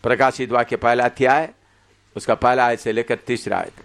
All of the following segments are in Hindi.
प्रकाशित वाक्य पहला अध्याय उसका पहला आयत से लेकर तीसरा आयत।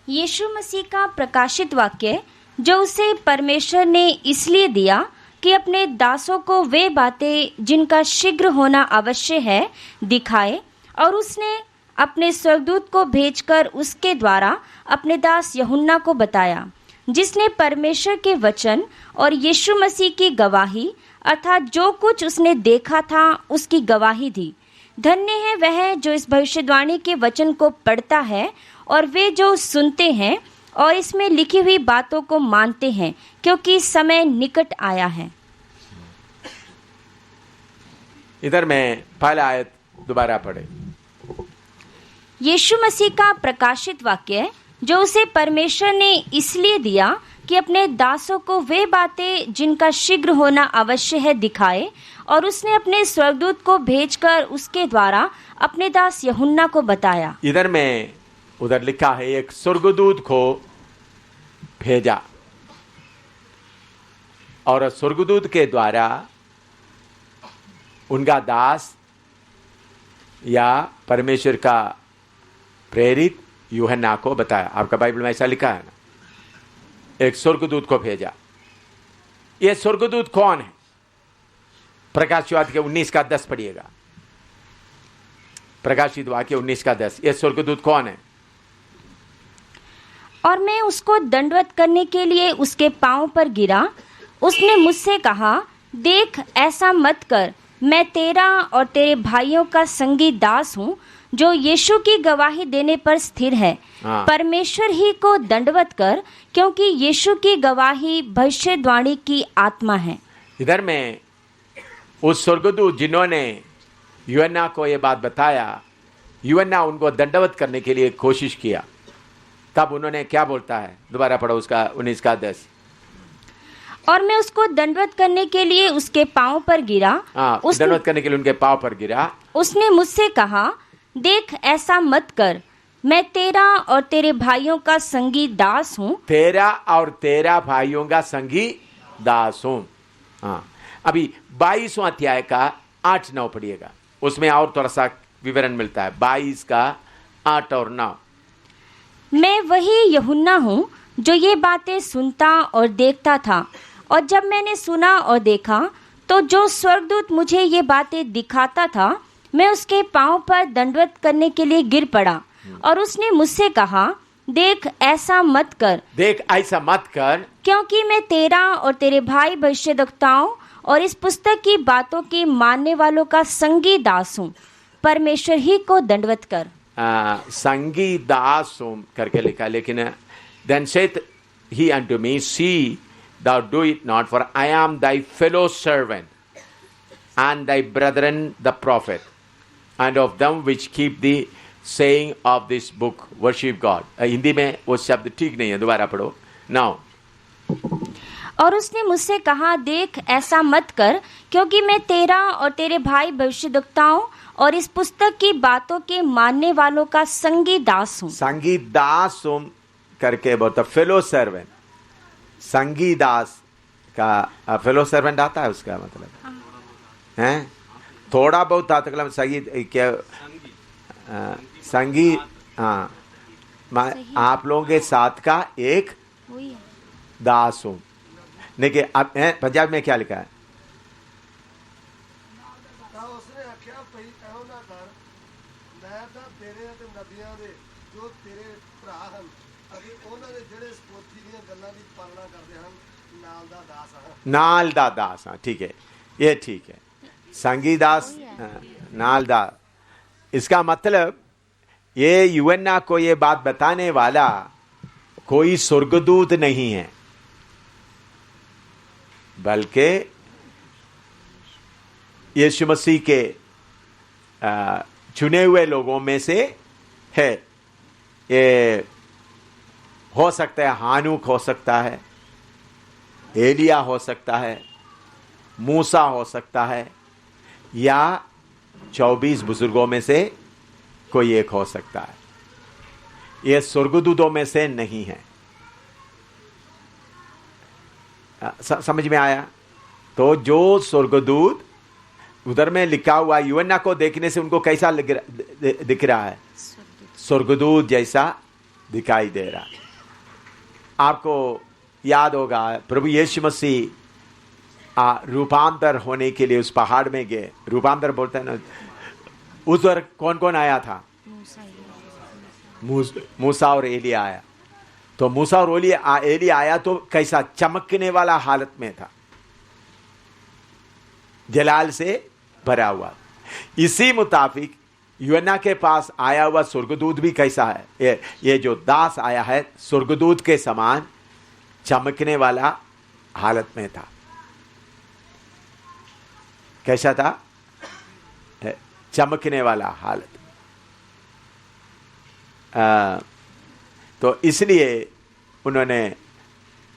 यीशु मसीह का प्रकाशित वाक्य जो उसे परमेश्वर ने इसलिए दिया कि अपने दासों को वे बातें जिनका शीघ्र होना आवश्यक है दिखाए, और उसने अपने स्वर्गदूत को भेजकर उसके द्वारा अपने दास यूहन्ना को बताया, जिसने परमेश्वर के वचन और यीशु मसीह की गवाही अर्थात जो कुछ उसने देखा था उसकी गवाही दी। धन्य है वह जो इस भविष्यवाणी के वचन को पढ़ता है और वे जो सुनते हैं और इसमें लिखी हुई बातों को मानते हैं, क्योंकि समय निकट आया है। इधर में पहला आयत दोबारा पढ़े। यीशु मसीह का प्रकाशित वाक्य जो उसे परमेश्वर ने इसलिए दिया कि अपने दासों को वे बातें जिनका शीघ्र होना आवश्यक है दिखाए, और उसने अपने स्वर्गदूत को भेजकर उसके द्वारा अपने दास यूहन्ना को बताया। इधर में उधर लिखा है एक स्वर्गदूत को भेजा, और स्वर्गदूत के द्वारा उनका दास या परमेश्वर का प्रेरित यूहन्ना को बताया। आपका बाइबल में ऐसा लिखा है ना, एक स्वर्गदूत को भेजा। यह स्वर्गदूत कौन है? प्रकाशित वाक्य 19:10 पढ़िएगा। प्रकाशित वाक्य 19:10। यह स्वर्गदूत कौन है? और मैं उसको दंडवत करने के लिए उसके पांव पर गिरा। उसने मुझसे कहा, देख ऐसा मत कर, मैं तेरा और तेरे भाइयों का संगी दास हूँ जो यीशु की गवाही देने पर स्थिर है। परमेश्वर ही को दंडवत कर, क्योंकि यीशु की गवाही भविष्यवाणी की आत्मा है। इधर में उस स्वर्गदूत जिन्होंने यूहन्ना को यह बात बताया, यूहन्ना उनको दंडवत करने के लिए कोशिश किया, तब उन्होंने क्या बोलता है? दोबारा पढ़ो उसका 19:10। और मैं उसको दंडवत करने के लिए उसके पांव पर गिरा। दंडवत करने के लिए उनके पांव पर गिरा। उसने मुझसे कहा, देख ऐसा मत कर, मैं तेरा और तेरे भाइयों का संगी दास हूँ। तेरा और तेरा भाइयों का संगी दास हूँ। हाँ, अभी 22वां अध्याय का 8-9 पढ़िएगा, उसमें और थोड़ा सा विवरण मिलता है। 22 का 8 और 9। मैं वही यूहन्ना हूँ जो ये बातें सुनता और देखता था, और जब मैंने सुना और देखा तो जो स्वर्गदूत मुझे ये बातें दिखाता था, मैं उसके पांव पर दंडवत करने के लिए गिर पड़ा। और उसने मुझसे कहा, देख ऐसा मत कर, देख ऐसा मत कर, क्योंकि मैं तेरा और तेरे भाई भविष्यद्वक्ताओं और इस पुस्तक की बातों के मानने वालों का संगी दास हूँ। परमेश्वर ही को दंडवत कर। संगी दास हूँ करके लिखा, लेकिन then saith he unto me, see thou do it not, for I am thy fellow servant and thy brethren the prophet, and of them which keep the saying of this book worship God। Hindi में वो शब्द ठीक नहीं है, दोबारा पढ़ो। Now और उसने मुझसे कहा, देख ऐसा मत कर, क्योंकि मैं तेरा और तेरे भाई भविष्यद्वक्ताओं और इस पुस्तक की बातों के मानने वालों का संगी दास हूँ। संगी दास हूँ करके बोलता, फेलो सर्वेंट। संगी दास का फेलो सर्वेंट आता है, उसका मतलब है थोड़ा बहुत आता, मतलब संगी क्या संगी। हाँ, आप लोगों के साथ का एक दास हूँ। देखिए अब पंजाब में क्या लिखा है? नाल दा दास। हाँ ठीक है, ये ठीक है, संगी दास नाल दा। इसका मतलब ये यूहन्ना को ये बात बताने वाला कोई स्वर्गदूत नहीं है, बल्कि यीशु मसीह के चुने हुए लोगों में से है। ये हो सकता है हानूक हो सकता है, एलिया हो सकता है, मूसा हो सकता है, या 24 बुजुर्गों में से कोई एक हो सकता है। ये स्वर्गदूतों में से नहीं है। समझ में आया? तो जो स्वर्गदूत उधर में लिखा हुआ यूहन्ना को देखने से उनको कैसा दिख रहा है? स्वर्गदूत जैसा दिखाई दे रहा है। आपको याद होगा प्रभु यीशु मसीह रूपांतर होने के लिए उस पहाड़ में गए। रूपांतर बोलते हैं ना, उधर कौन कौन आया था? मूसा और एलिया आया। तो मूसा और एलिया आया तो कैसा चमकने वाला हालत में था, जलाल से भरा हुआ। इसी मुताबिक यूहन्ना के पास आया हुआ स्वर्गदूत भी कैसा है? ये जो दास आया है स्वर्गदूत के समान चमकने वाला हालत में था। कैसा था? चमकने वाला हालत। तो इसलिए उन्होंने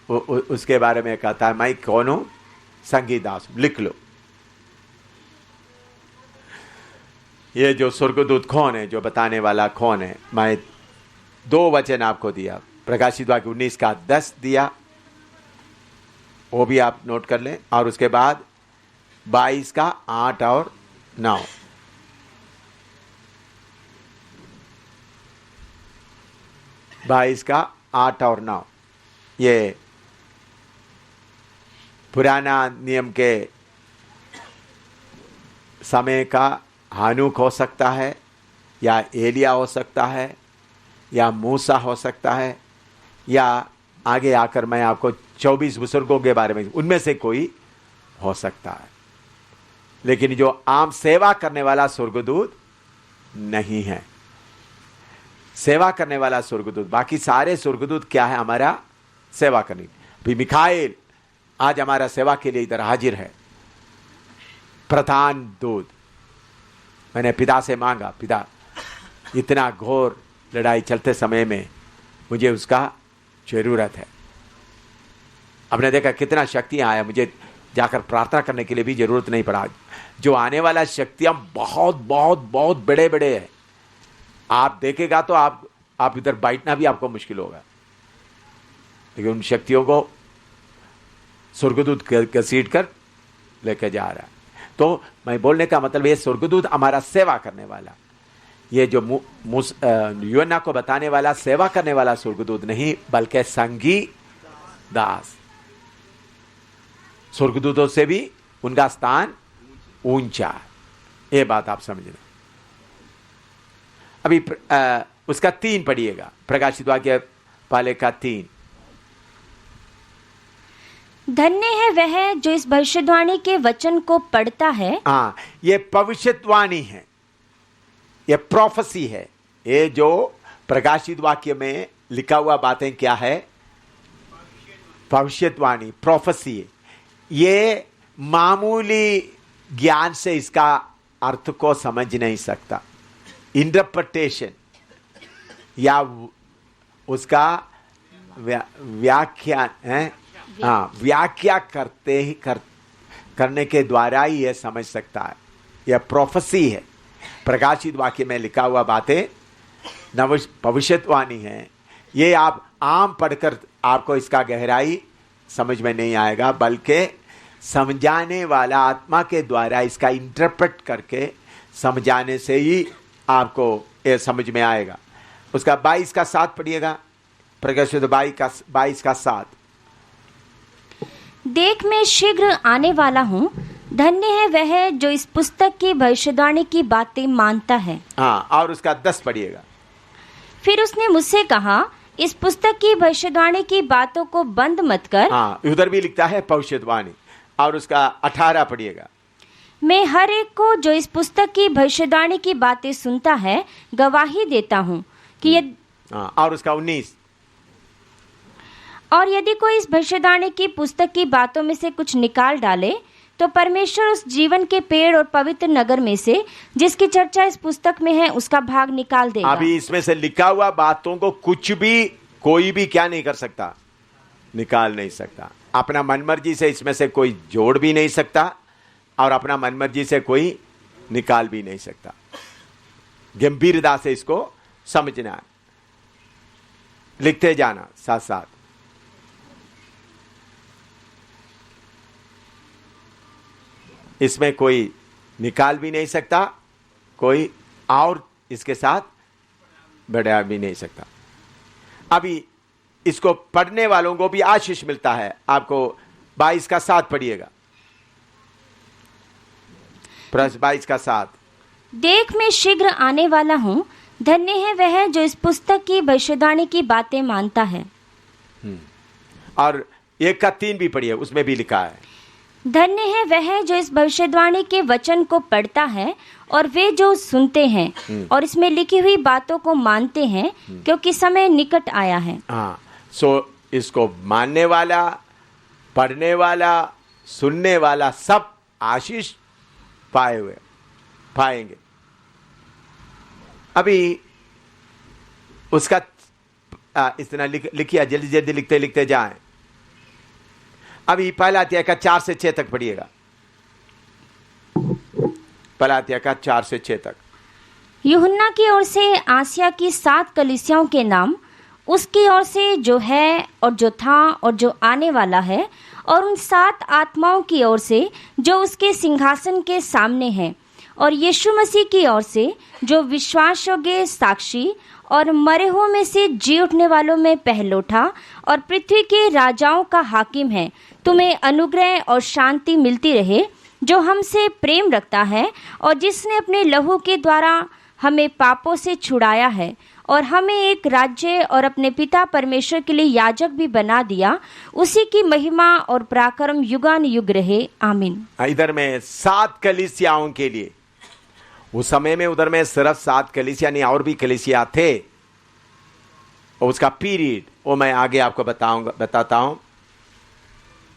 उसके बारे में कहा था, मैं कौन हूं? संगी दास। लिख लो। ये जो स्वर्गदूत कौन है, जो बताने वाला कौन है? मैं 2 वचन आपको दिया, प्रकाशित वाक्य 19 का 10 दिया, वो भी आप नोट कर लें, और उसके बाद 22 का 8 और 9। बाईस का 8 और 9 ये पुराना नियम के समय का हानुक हो सकता है, या एलिया हो सकता है, या मूसा हो सकता है, या आगे आकर मैं आपको 24 बुजुर्गों के बारे में, उनमें से कोई हो सकता है। लेकिन जो आम सेवा करने वाला स्वर्गदूत नहीं है। सेवा करने वाला स्वर्गदूत, बाकी सारे स्वर्गदूत क्या है? हमारा सेवा करने। भी मिखाएल आज हमारा सेवा के लिए इधर हाजिर है, प्रधान दूत। मैंने पिता से मांगा, पिता इतना घोर लड़ाई चलते समय में मुझे उसका जरूरत है। हमने देखा कितना शक्तियां आया, मुझे जाकर प्रार्थना करने के लिए भी जरूरत नहीं पड़ा। जो आने वाला शक्तियां बहुत बहुत बहुत बड़े बड़े हैं। आप देखेगा तो आप इधर बैठना भी आपको मुश्किल होगा, लेकिन उन शक्तियों को स्वर्गदूत घसीट कर लेके जा रहा है। तो मैं बोलने का मतलब ये स्वर्गदूत हमारा सेवा करने वाला, ये जो यूहन्ना को बताने वाला सेवा करने वाला स्वर्गदूत नहीं, बल्कि संगी दास। स्वर्गदूतों से भी उनका स्थान ऊंचा, ये बात आप समझना। अभी उसका 3 पढ़िएगा, प्रकाशित वाक्य पाले का 3। धन्य है वह जो इस भविष्यवाणी के वचन को पढ़ता है। हाँ, ये भविष्यवाणी है, ये प्रोफेसी है। ये जो प्रकाशित वाक्य में लिखा हुआ बातें क्या है? भविष्यवाणी, प्रोफेसी है। ये मामूली ज्ञान से इसका अर्थ को समझ नहीं सकता। इंटरप्रिटेशन या उसका व्याख्या है, हाँ, व्याख्या करने के द्वारा ही यह समझ सकता है। यह प्रोफेसी है। प्रकाशित वाक्य में लिखा हुआ बातें भविष्यवाणी है। ये आप आम पढ़कर आपको इसका गहराई समझ में नहीं आएगा, बल्कि समझाने वाला आत्मा के द्वारा इसका इंटरप्रेट करके समझाने से ही आपको ये समझ में आएगा। उसका 22 का 7 पढ़िएगा, प्रकाशित 22 का 7। देख मैं शीघ्र आने वाला हूँ, धन्य है वह जो इस पुस्तक की भविष्यवाणी की बातें मानता है। हाँ, और उसका 10 पढ़िएगा। फिर उसने मुझसे कहा, इस पुस्तक की भविष्यवाणी की बातों को बंद मत कर। हाँ, उधर भी लिखता है भविष्यवाणी। और उसका 18 पढ़िएगा। मैं हर एक को जो इस पुस्तक की भविष्यवाणी की बातें सुनता है गवाही देता हूँ कि और उसका 19। और यदि कोई इस भविष्यवाणी की पुस्तक की बातों में से कुछ निकाल डाले तो परमेश्वर उस जीवन के पेड़ और पवित्र नगर में से जिसकी चर्चा इस पुस्तक में है उसका भाग निकाल देगा। अभी इसमें से लिखा हुआ बातों को कुछ भी कोई भी क्या नहीं कर सकता, निकाल नहीं सकता। अपना मनमर्जी से इसमें से कोई जोड़ भी नहीं सकता और अपना मनमर्जी से कोई निकाल भी नहीं सकता। गंभीरता से इसको समझना है, लिखते जाना साथ साथ। इसमें कोई निकाल भी नहीं सकता, कोई और इसके साथ बढ़ा भी नहीं सकता। अभी इसको पढ़ने वालों को भी आशीष मिलता है। आपको 22 का 7 पढ़िएगा, प्रश्न 22 का 7। देख मैं शीघ्र आने वाला हूँ, धन्य है वह जो इस पुस्तक की भविष्यवाणी की बातें मानता है। और 1 का 3 भी पढ़िए, उसमें भी लिखा है, धन्य है वह जो इस भविष्यवाणी के वचन को पढ़ता है और वे जो सुनते हैं और इसमें लिखी हुई बातों को मानते हैं, क्योंकि समय निकट आया है। हाँ, सो इसको मानने वाला, पढ़ने वाला, सुनने वाला सब आशीष पाएंगे। अभी उसका इतना लिखिए, जल्दी जल्दी लिखते लिखते जाएं। अभी पहला अध्याय का 4 से 6 तक पढ़िएगा, पहला अध्याय का 4 से 6 तक। यूहन्ना की ओर से आसिया की 7 कलीसियाओं के नाम, उसकी ओर से जो है और जो था और जो आने वाला है, और उन 7 आत्माओं की ओर से जो उसके सिंहासन के सामने है, और यीशु मसीह की ओर से जो विश्वास योग्य साक्षी और मरे हुओं में से जी उठने वालों में पहलोठा और पृथ्वी के राजाओं का हाकिम है, तुम्हें अनुग्रह और शांति मिलती रहे, जो हमसे प्रेम रखता है और जिसने अपने लहू के द्वारा हमें पापों से छुड़ाया है और हमें एक राज्य और अपने पिता परमेश्वर के लिए याजक भी बना दिया। उसी की महिमा और पराक्रम युगानुयुग रहे, आमीन। इधर में 7 कलीसियाओं के लिए, उस समय में उधर में सिर्फ 7 कलीसिया नहीं, और भी कलीसिया थे, और उसका पीरियड वो मैं आगे आपको बताता हूं।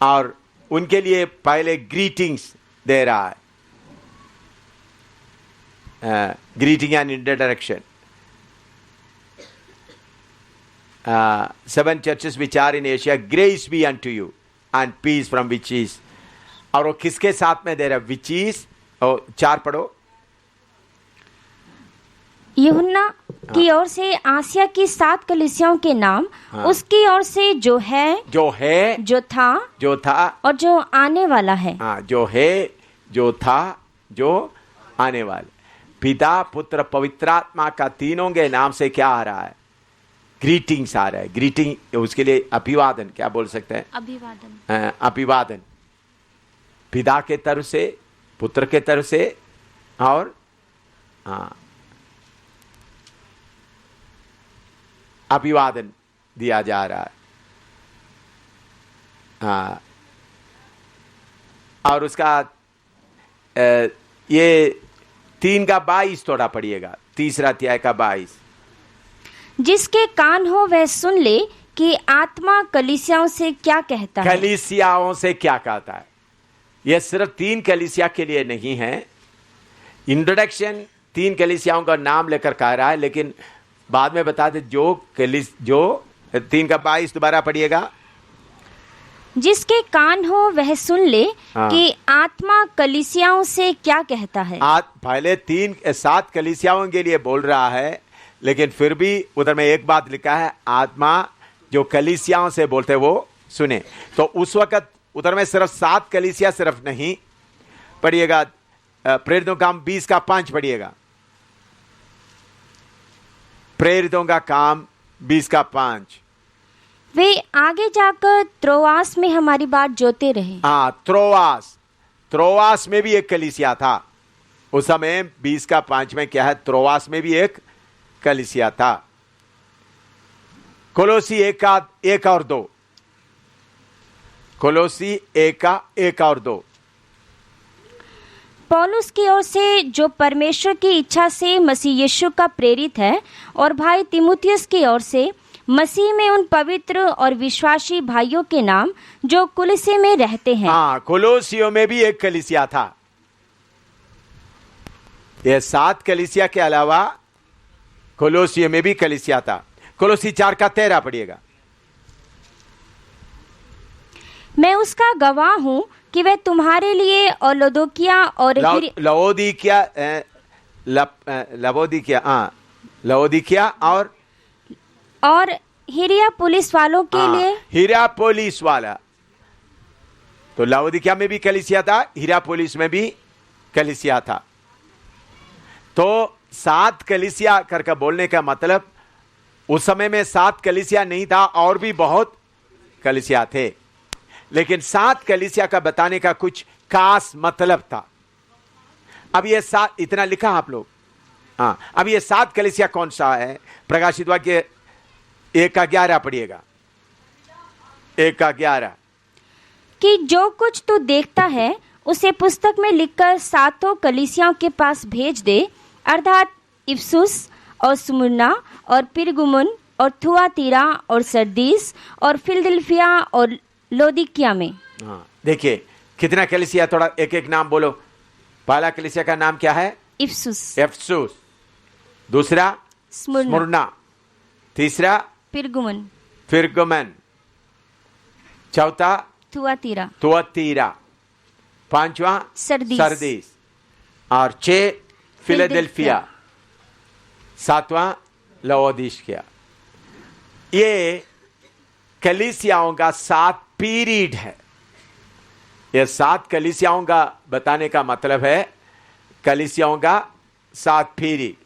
और उनके लिए पहले ग्रीटिंग्स दे रहा है, greeting and introduction. 7 churches which are in Asia, grace be unto you and peace from which is। और वो किसके साथ में दे रहा है? which is, और 4 पढ़ो। यूहन्ना की ओर से आसिया की 7 कलीसियाओं के नाम, उसकी ओर से जो है, जो था और जो आने वाला है। हाँ, जो है, जो था, जो आने वाला। पिता, पुत्र, पवित्र आत्मा का तीनों के नाम से क्या आ रहा है? ग्रीटिंग्स आ रहा है। ग्रीटिंग, उसके लिए अभिवादन, क्या बोल सकते हैं? अभिवादन। अभिवादन पिता के तरफ से, पुत्र के तरफ से, और अभिवादन दिया जा रहा है। और उसका ये 3 का 22 थोड़ा पढ़िएगा, 3रा अध्याय का 22। जिसके कान हो वह सुन ले कि आत्मा कलीसियाओं से क्या कहता है। कलीसियाओं से क्या कहता है? यह सिर्फ 3 कलीसिया के लिए नहीं है। इंट्रोडक्शन 3 कलीसियाओं का नाम लेकर कह रहा है, लेकिन बाद में बता दे जो 3 का 22 दोबारा पढ़िएगा। जिसके कान हो वह सुन ले कि आत्मा कलीसियाओं से क्या कहता है। पहले 7 कलीसियाओं के लिए बोल रहा है, लेकिन फिर भी उधर में एक बात लिखा है, आत्मा जो कलीसियाओं से बोलते वो सुने। तो उस वक्त उधर में सिर्फ 7 कलीसिया सिर्फ नहीं। पढ़िएगा प्रेरितों का काम 20 का 5 पढ़िएगा। प्रेरितों का काम 20 का 5। वे आगे जाकर त्रोआस में हमारी बात जोते रहे। हाँ, त्रोआस में भी एक कलीसिया था उस समय। 20 का 5 में क्या है? त्रोआस में भी एक कलीसिया था। कोलोसी 1 का 1 और 2। कोलोसी 1 का 1 और 2। पौलुस की ओर से जो परमेश्वर की इच्छा से मसीह यीशु का प्रेरित है, और भाई तीमुथियुस की ओर से मसीह में उन पवित्र और विश्वासी भाइयों के नाम जो कुलिसे में रहते हैं। हाँ, कोलोसियों में भी एक कलीसिया था। यह 7 कलीसिया के अलावा कोलोसियों में भी कलीसिया था। कोलोसी 4 का 13 पढ़िएगा। मैं उसका गवाह हूं कि वह तुम्हारे लिए और लवोदिकिया और हिरापोलिस वालों के लिए। हिरापोलिस वाला, तो लवोदिकिया में भी कलीसिया था, हिरापोलिस में भी कलीसिया था। तो 7 कलीसिया करके बोलने का मतलब उस समय में 7 कलीसिया नहीं था, और भी बहुत कलीसिया थे, लेकिन 7 कलीसिया का बताने का कुछ खास मतलब था। अब ये 7 इतना लिखा आप लोग, हाँ। अब ये 7 कलीसिया कौन सा है? प्रकाशित वाक्य 1:11 पढ़िएगा। 1:11 कि जो कुछ तू देखता है उसे पुस्तक में लिखकर 7 कलीसियाओं के पास भेज दे, अर्थात इफिसुस और स्मुर्ना और पिरगमुन और थुआतीरा और सरदीस और फिलदिल्फिया और लौदीकिया में। हाँ, देखिए कितना कलीसिया, थोड़ा एक एक नाम बोलो। पहला कलीसिया का नाम क्या है? इफिसुस। दूसरा स्मुर्ना। तीसरा पिरगमुन। चौथा थुआतीरा। पांचवा सरदीस। और 6 फिलाडेल्फिया। 7वां लवोदिकिया। ये कलीसियाओं का 7 पीरियड है। ये 7 कलीसियाओं का बताने का मतलब है कलीसियाओं का 7 पीरियड।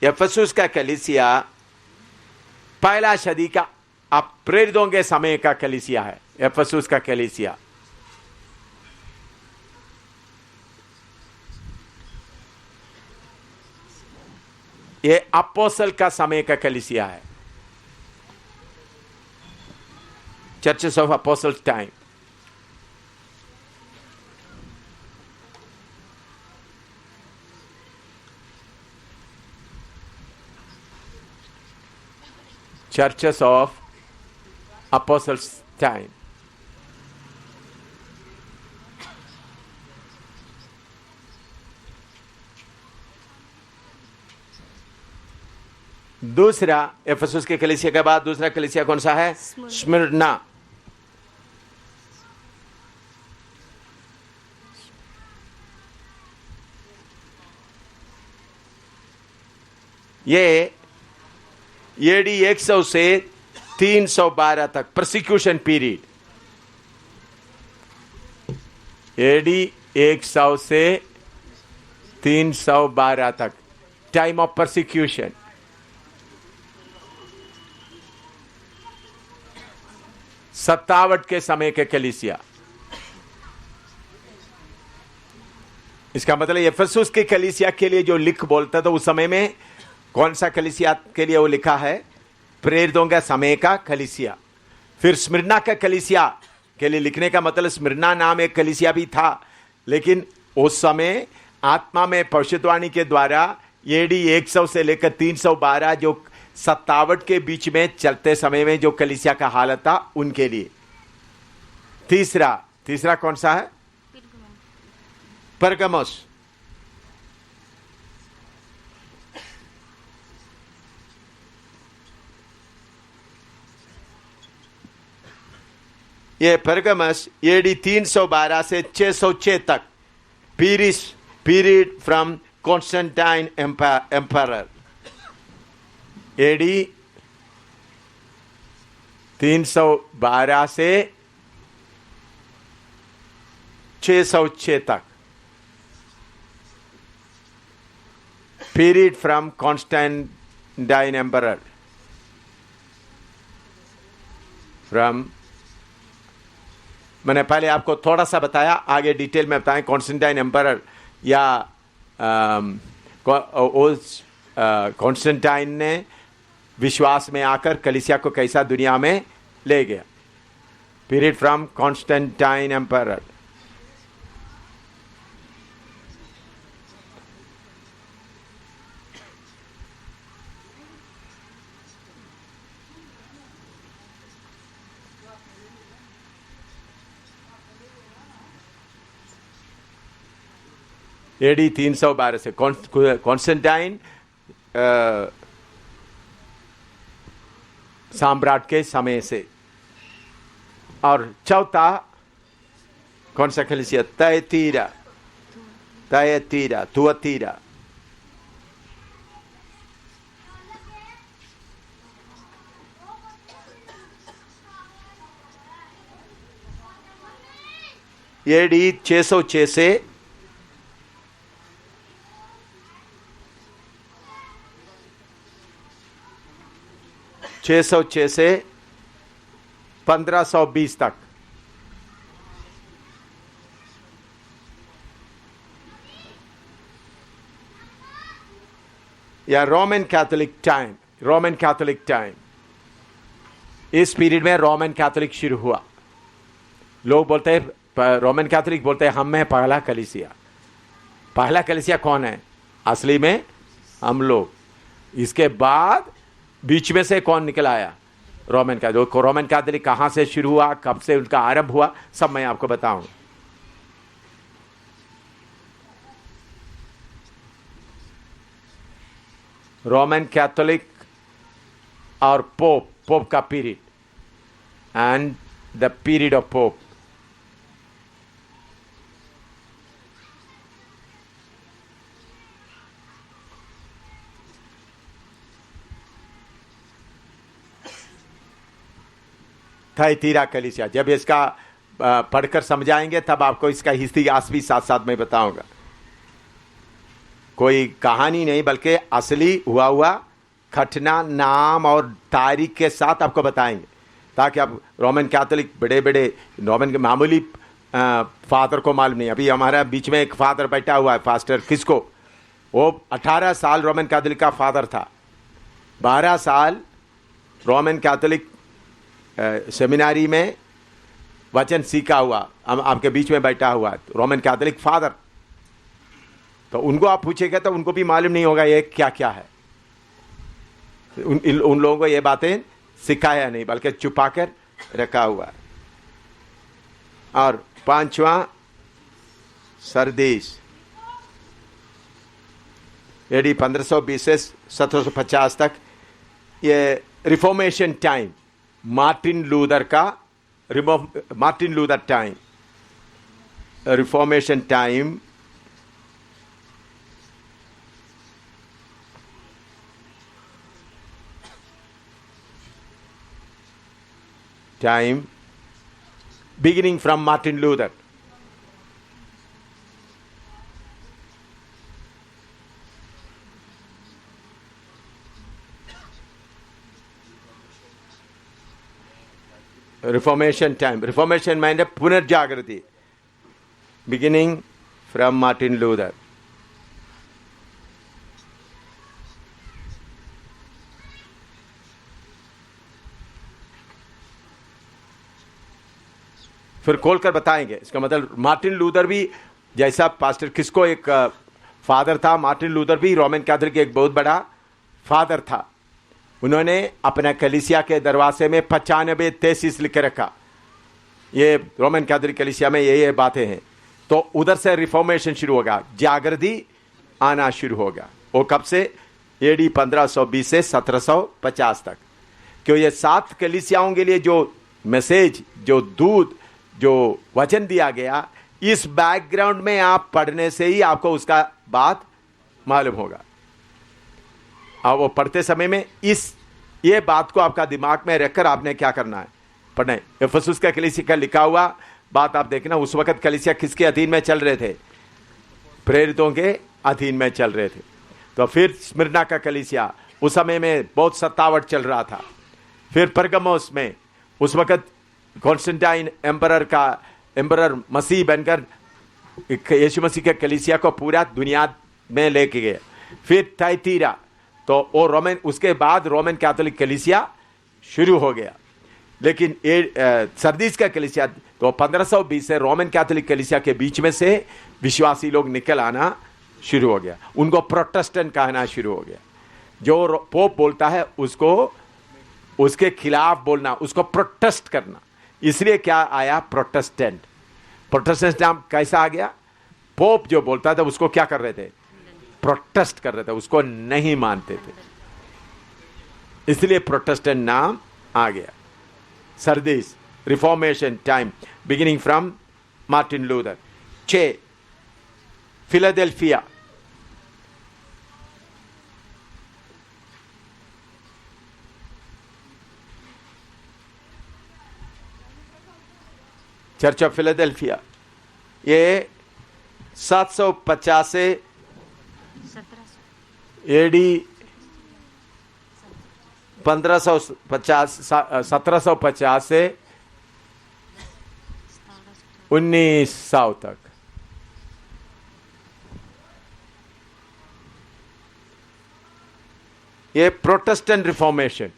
इफिसुस का कलीसिया पहला सदी का प्रेरितों के समय का कलीसिया है। इफिसुस का कलीसिया ये अपोस्तल का समय का कलीसिया है। Churches of apostles time. Churches of Apostles' time. दूसरा, इफिसुस के कलीसिया के बाद दूसरा कलीसिया कौन सा है? स्मिर्ना। ये एडी 100 से 312 तक प्रोसिक्यूशन पीरियड। एडी 100 से 312 तक टाइम ऑफ प्रोसिक्यूशन। सत्तावट के समय के कलीसिया। इसका मतलब इफिसुस के कलीसिया के लिए जो लिख बोलता था उस समय में, कौन सा कलीसिया के लिए वो लिखा है? प्रेरितों का समय का कलीसिया। फिर स्मिर्ना का कलीसिया के लिए लिखने का मतलब, स्मिर्ना नाम एक कलीसिया भी था, लेकिन उस समय आत्मा में भविष्यवाणी के द्वारा एडी 100 से लेकर 312 जो सत्तावट के बीच में चलते समय में जो कलीसिया का हालत था उनके लिए। तीसरा कौन सा है? परगमुस। ये परगमस एडी 312 से 606 तक period from Constantine emperor. AD 312 से 606 तक period from Constantine emperor. From, मैंने पहले आपको थोड़ा सा बताया, आगे डिटेल में बताएं। कॉन्स्टेंटाइन एम्परर या कॉन्स्टेंटाइन ने विश्वास में आकर कलीसिया को कैसा दुनिया में ले गया। Period from Constantine emperor. AD 312 से कॉन्स्टेंटाइन सम्राट के समय से। और चौथा कौन सा कलीसिया? थुआतीरा। AD 606 से 1520 तक। या रोमन कैथोलिक टाइम, इस पीरियड में रोमन कैथोलिक शुरू हुआ। लोग बोलते हैं, रोमन कैथोलिक बोलते हैं हम में पहला कलीसिया कौन है? असली में हम लोग। इसके बाद बीच में से कौन निकल आया? रोमन कैथोलिक कहां से शुरू हुआ, कब से उनका आरंभ हुआ, सब मैं आपको बताऊंगा। रोमन कैथोलिक और पोप का period and the period of pope. Thyatira कलीसिया, जब इसका पढ़कर समझाएंगे तब आपको इसका इतिहास भी साथ साथ में बताऊंगा। कोई कहानी नहीं बल्कि असली हुआ घटना, नाम और तारीख के साथ आपको बताएंगे, ताकि आप रोमन कैथोलिक बड़े रोमन के मामूली फादर को मालूम नहीं। अभी हमारा बीच में एक फादर बैठा हुआ है, फास्टर किसको, वो 18 साल रोमन कैथोलिक का फादर था, 12 साल रोमन कैथोलिक सेमिनारी में वचन सीखा हुआ, आपके बीच में बैठा हुआ है, रोमन कैथोलिक फादर। तो उनको आप पूछेंगे तो उनको भी मालूम नहीं होगा ये क्या क्या है। उन लोगों को ये बातें सिखाया नहीं बल्कि छुपा कर रखा हुआ है। और 5वां सरदीस, AD 1520 से 1750 तक, ये reformation time, Martin Luther time, reformation time beginning from Martin Luther. Reformation time. Reformation meant पुनर्जागृति, beginning from Martin Luther. फिर खोलकर बताएंगे। इसका मतलब मार्टिन लूथर भी, जैसा पास्टर किसको एक फादर था, मार्टिन लूथर भी रोमन कैथोलिक एक बहुत बड़ा फादर था। उन्होंने अपना कलीसिया के दरवाजे में 95 थीसिस लिख रखा। ये रोमन कैथोलिक कलीसिया में ये बातें हैं। तो उधर से रिफॉर्मेशन शुरू होगा, जागृति आना शुरू होगा। वो कब से? AD 1520 से 1750 तक। क्यों? ये 7 कलीसियाओं के लिए जो मैसेज, जो दूत, जो वचन दिया गया, इस बैकग्राउंड में आप पढ़ने से ही आपको उसका बात मालूम होगा। और वो पढ़ते समय में ये बात को आपका दिमाग में रखकर आपने क्या करना है? पढ़ना है। इफिसुस का कलीसिया का लिखा हुआ बात आप देखना। उस वक्त कलीसिया किसके अधीन में चल रहे थे? प्रेरितों के अधीन में चल रहे थे। तो फिर स्मिर्ना का कलीसिया उस समय में बहुत सत्तावट चल रहा था। फिर परगमोस में उस वक्त कॉन्स्टेंटाइन एम्परर मसीह बनकर यीशु मसीह के कलीसिया को पूरा दुनिया में लेके गए। फिर थैतीरा, तो वो रोमन, उसके बाद रोमन कैथोलिक कलीसिया शुरू हो गया। लेकिन सरदीस का कलीसिया तो 1520 से रोमन कैथोलिक कलीसिया के बीच में से विश्वासी लोग निकल आना शुरू हो गया। उनको प्रोटेस्टेंट कहना शुरू हो गया। जो पोप बोलता है उसको, उसके खिलाफ बोलना, उसको प्रोटेस्ट करना। इसलिए क्या आया? प्रोटेस्टेंट। प्रोटेस्टेंट नाम कैसा आ गया? पोप जो बोलता था उसको क्या कर रहे थे? प्रोटेस्ट कर रहे थे, उसको नहीं मानते थे, इसलिए प्रोटेस्टेंट नाम आ गया। Sardis, reformation time beginning from Martin Luther. 6 Philadelphia, church of Philadelphia. ये 750 से एडी 1550 1750 से 1900 तक। ये प्रोटेस्टेंट रिफॉर्मेशन,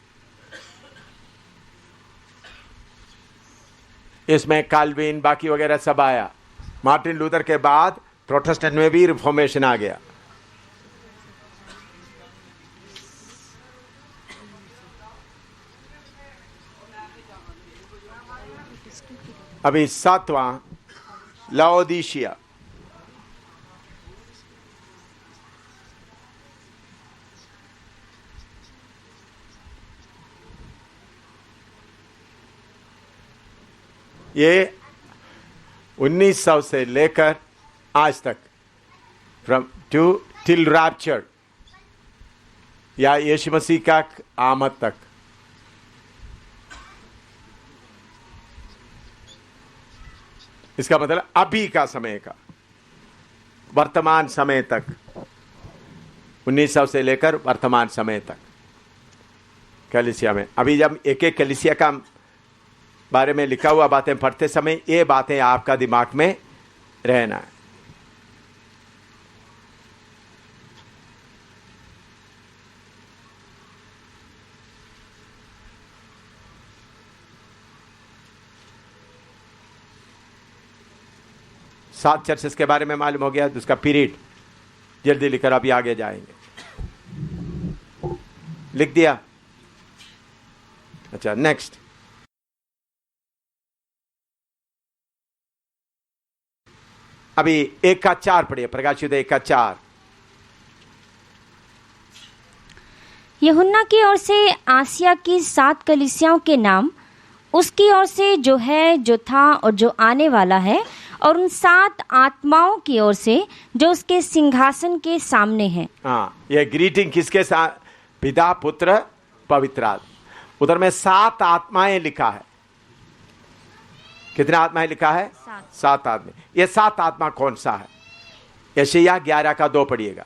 इसमें काल्विन बाकी वगैरह सब आया। मार्टिन लूथर के बाद प्रोटेस्टेंट में भी रिफॉर्मेशन आ गया। अभी 7वां लाओदीशिया। ये 1900 से लेकर आज तक, फ्रॉम टू टिल रैप्चर, या यीशु मसीह का आमद तक। इसका मतलब अभी का समय का, वर्तमान समय तक, 1900 से लेकर वर्तमान समय तक कलीसिया में। अभी जब एक एक कलीसिया का बारे में लिखा हुआ बातें पढ़ते समय ये बातें आपका दिमाग में रहना है। सात चर्चेस के बारे में मालूम हो गया, उसका पीरियड जल्दी लिखकर अभी आगे जाएंगे। लिख दिया? अच्छा, नेक्स्ट। अभी 1:4 पढ़िए, प्रकाशित 1:4। यूहन्ना की ओर से आसिया की 7 कलीसियाओं के नाम, उसकी ओर से जो है, जो था और जो आने वाला है, और उन 7 आत्माओं की ओर से जो उसके सिंहासन के सामने हैं। हाँ, ये ग्रीटिंग किसके साथ? पिता, पुत्र, पवित्र आत्मा। उधर में 7 आत्माएं लिखा है। कितने आत्माएं लिखा है? 7 आत्मा। ये 7 आत्मा कौन सा है? यशायाह 11:2 पढ़िएगा।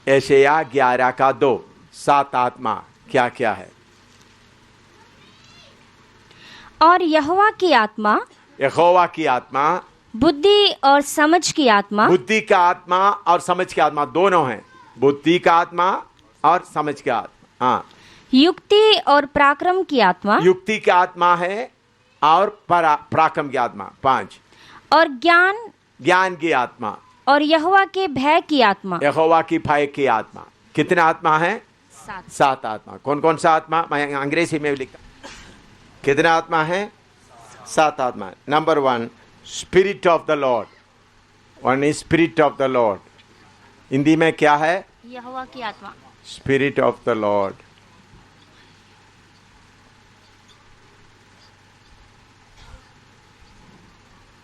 यशायाह 11:2। 7 आत्मा क्या क्या है? और यहोवा की आत्मा, यहोवा की आत्मा, बुद्धि और समझ की आत्मा। बुद्धि का आत्मा और समझ की आत्मा दोनों हैं। बुद्धि का आत्मा और समझ की आत्मा। हाँ, युक्ति और पराक्रम की आत्मा। युक्ति की आत्मा है और पराक्रम की आत्मा 5। और ज्ञान की आत्मा। और यहोवा के भय की आत्मा। यहोवा की भय की आत्मा। कितने आत्मा है? 7 आत्मा। कौन कौन सा आत्मा? मैं अंग्रेजी में लिखा। कितने आत्मा है? 7 आत्मा। Number 1, spirit of the Lord. One is spirit of the Lord. Hindi में क्या है? यहोवा की आत्मा। Spirit of the Lord.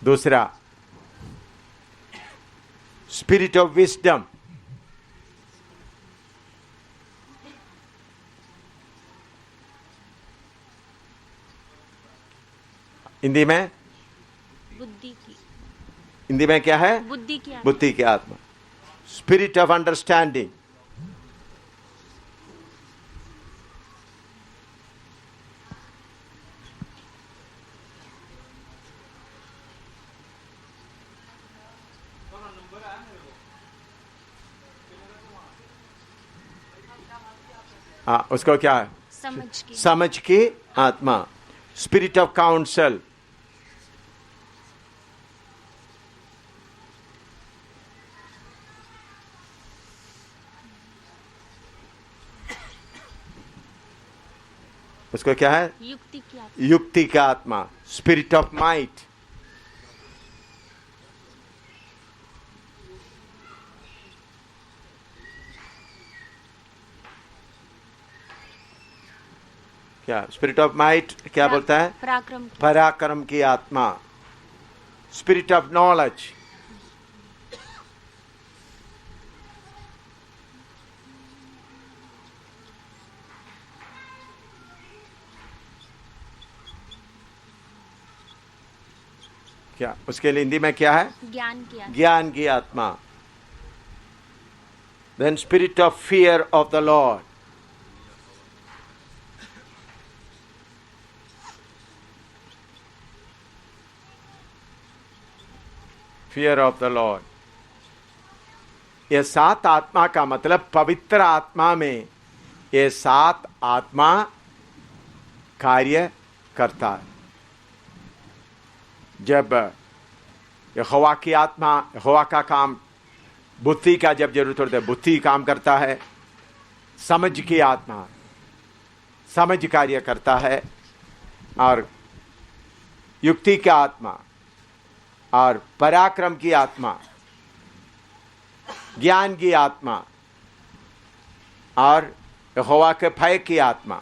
दूसरा, स्पिरिट ऑफ विजडम। हिंदी में? बुद्धि की। हिंदी में क्या है? बुद्धि की आत्मा। बुद्धि की आत्मा। Spirit of understanding. हाँ, उसको क्या है? समझ की आत्मा। Spirit of counsel. उसको क्या है? युक्ति की आत्मा। युक्ति का आत्मा। Spirit of might. क्या स्पिरिट ऑफ माइट क्या बोलता है? पराक्रम की आत्मा। Spirit of knowledge. क्या उसके लिए हिंदी में क्या है? ज्ञान की आत्मा। ज्ञान की आत्मा। Then spirit of fear of the Lord. Fear of the Lord. यह 7 आत्मा का मतलब पवित्र आत्मा में ये 7 आत्मा कार्य करता है। जब यहोवा की आत्मा, यहोवा का काम, बुद्धि का जब जरूरत होती है बुद्धि काम करता है। समझ की आत्मा समझ कार्य करता है, और युक्ति का आत्मा और पराक्रम की आत्मा, ज्ञान की आत्मा और यहोवा के भय की आत्मा।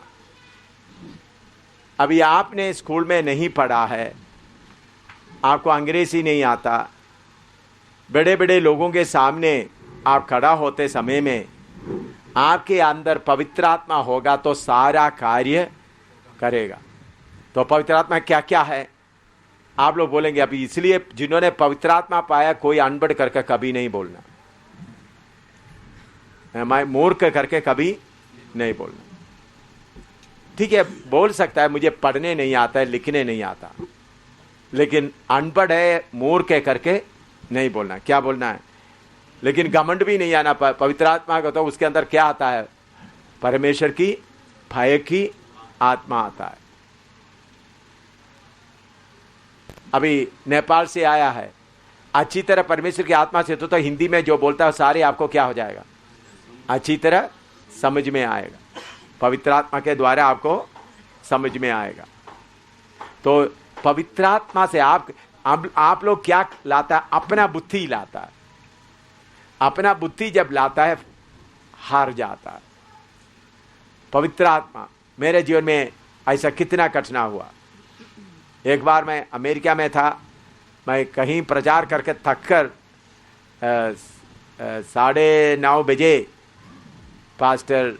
अभी आपने स्कूल में नहीं पढ़ा है, आपको अंग्रेजी नहीं आता, बड़े बड़े लोगों के सामने आप खड़ा होते समय में आपके अंदर पवित्र आत्मा होगा तो सारा कार्य करेगा। तो पवित्र आत्मा क्या क्या है आप लोग बोलेंगे। अभी इसलिए जिन्होंने पवित्र आत्मा पाया कोई अनपढ़ करके कभी नहीं बोलना, मैं मूर्ख करके कभी नहीं बोलना। ठीक है, बोल सकता है मुझे पढ़ने नहीं आता है, लिखने नहीं आता, लेकिन अनपढ़ है मूर्ख है करके नहीं बोलना। क्या बोलना है? लेकिन घमंड भी नहीं आना। पवित्र आत्मा का तो उसके अंदर क्या आता है? परमेश्वर की भय की आत्मा आता है। अभी नेपाल से आया है, अच्छी तरह परमेश्वर की आत्मा से तो हिंदी में जो बोलता है सारे आपको क्या हो जाएगा? अच्छी तरह समझ में आएगा। पवित्र आत्मा के द्वारा आपको समझ में आएगा। तो पवित्र आत्मा से आप लोग क्या लाता है? अपना बुद्धि लाता है। अपना बुद्धि जब लाता है हार जाता है। पवित्र आत्मा मेरे जीवन में ऐसा कितना कठिना हुआ। एक बार मैं अमेरिका में था, मैं कहीं प्रचार करके थक कर 9:30 बजे पास्टर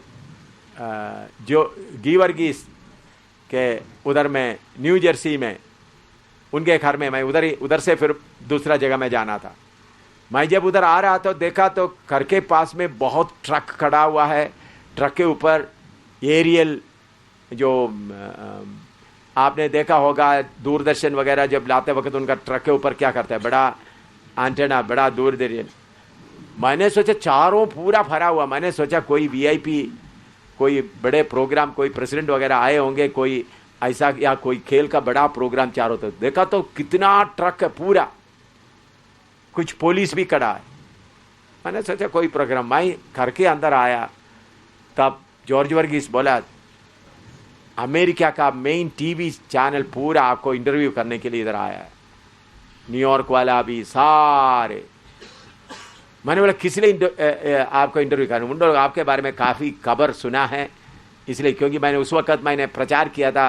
जो गीवर्गीस के उधर में न्यू जर्सी में उनके घर में, मैं उधर से फिर दूसरा जगह में जाना था। मैं जब उधर आ रहा था देखा तो घर के पास में बहुत ट्रक खड़ा हुआ है। ट्रक के ऊपर एरियल जो आपने देखा होगा दूरदर्शन वगैरह जब लाते वक्त उनका ट्रक के ऊपर क्या करता है, बड़ा एंटेना, बड़ा दूरदर्शन। मैंने सोचा चारों पूरा भरा हुआ, मैंने सोचा कोई वीआईपी, कोई बड़े प्रोग्राम, कोई प्रेसिडेंट वगैरह आए होंगे, कोई ऐसा या कोई खेल का बड़ा प्रोग्राम चारों तरफ। देखा तो कितना ट्रक है पूरा, कुछ पुलिस भी खड़ा है। मैंने सोचा कोई प्रोग्राम। मैं घर के अंदर आया तब जॉर्ज वर्गीस बोला अमेरिका का मेन टीवी चैनल पूरा आपको इंटरव्यू करने के लिए इधर आया है, न्यूयॉर्क वाला भी सारे। मैंने बोला किस लिए आपको इंटरव्यू करना? उन लोग आपके बारे में काफ़ी खबर सुना है इसलिए, क्योंकि मैंने उस वक्त मैंने प्रचार किया था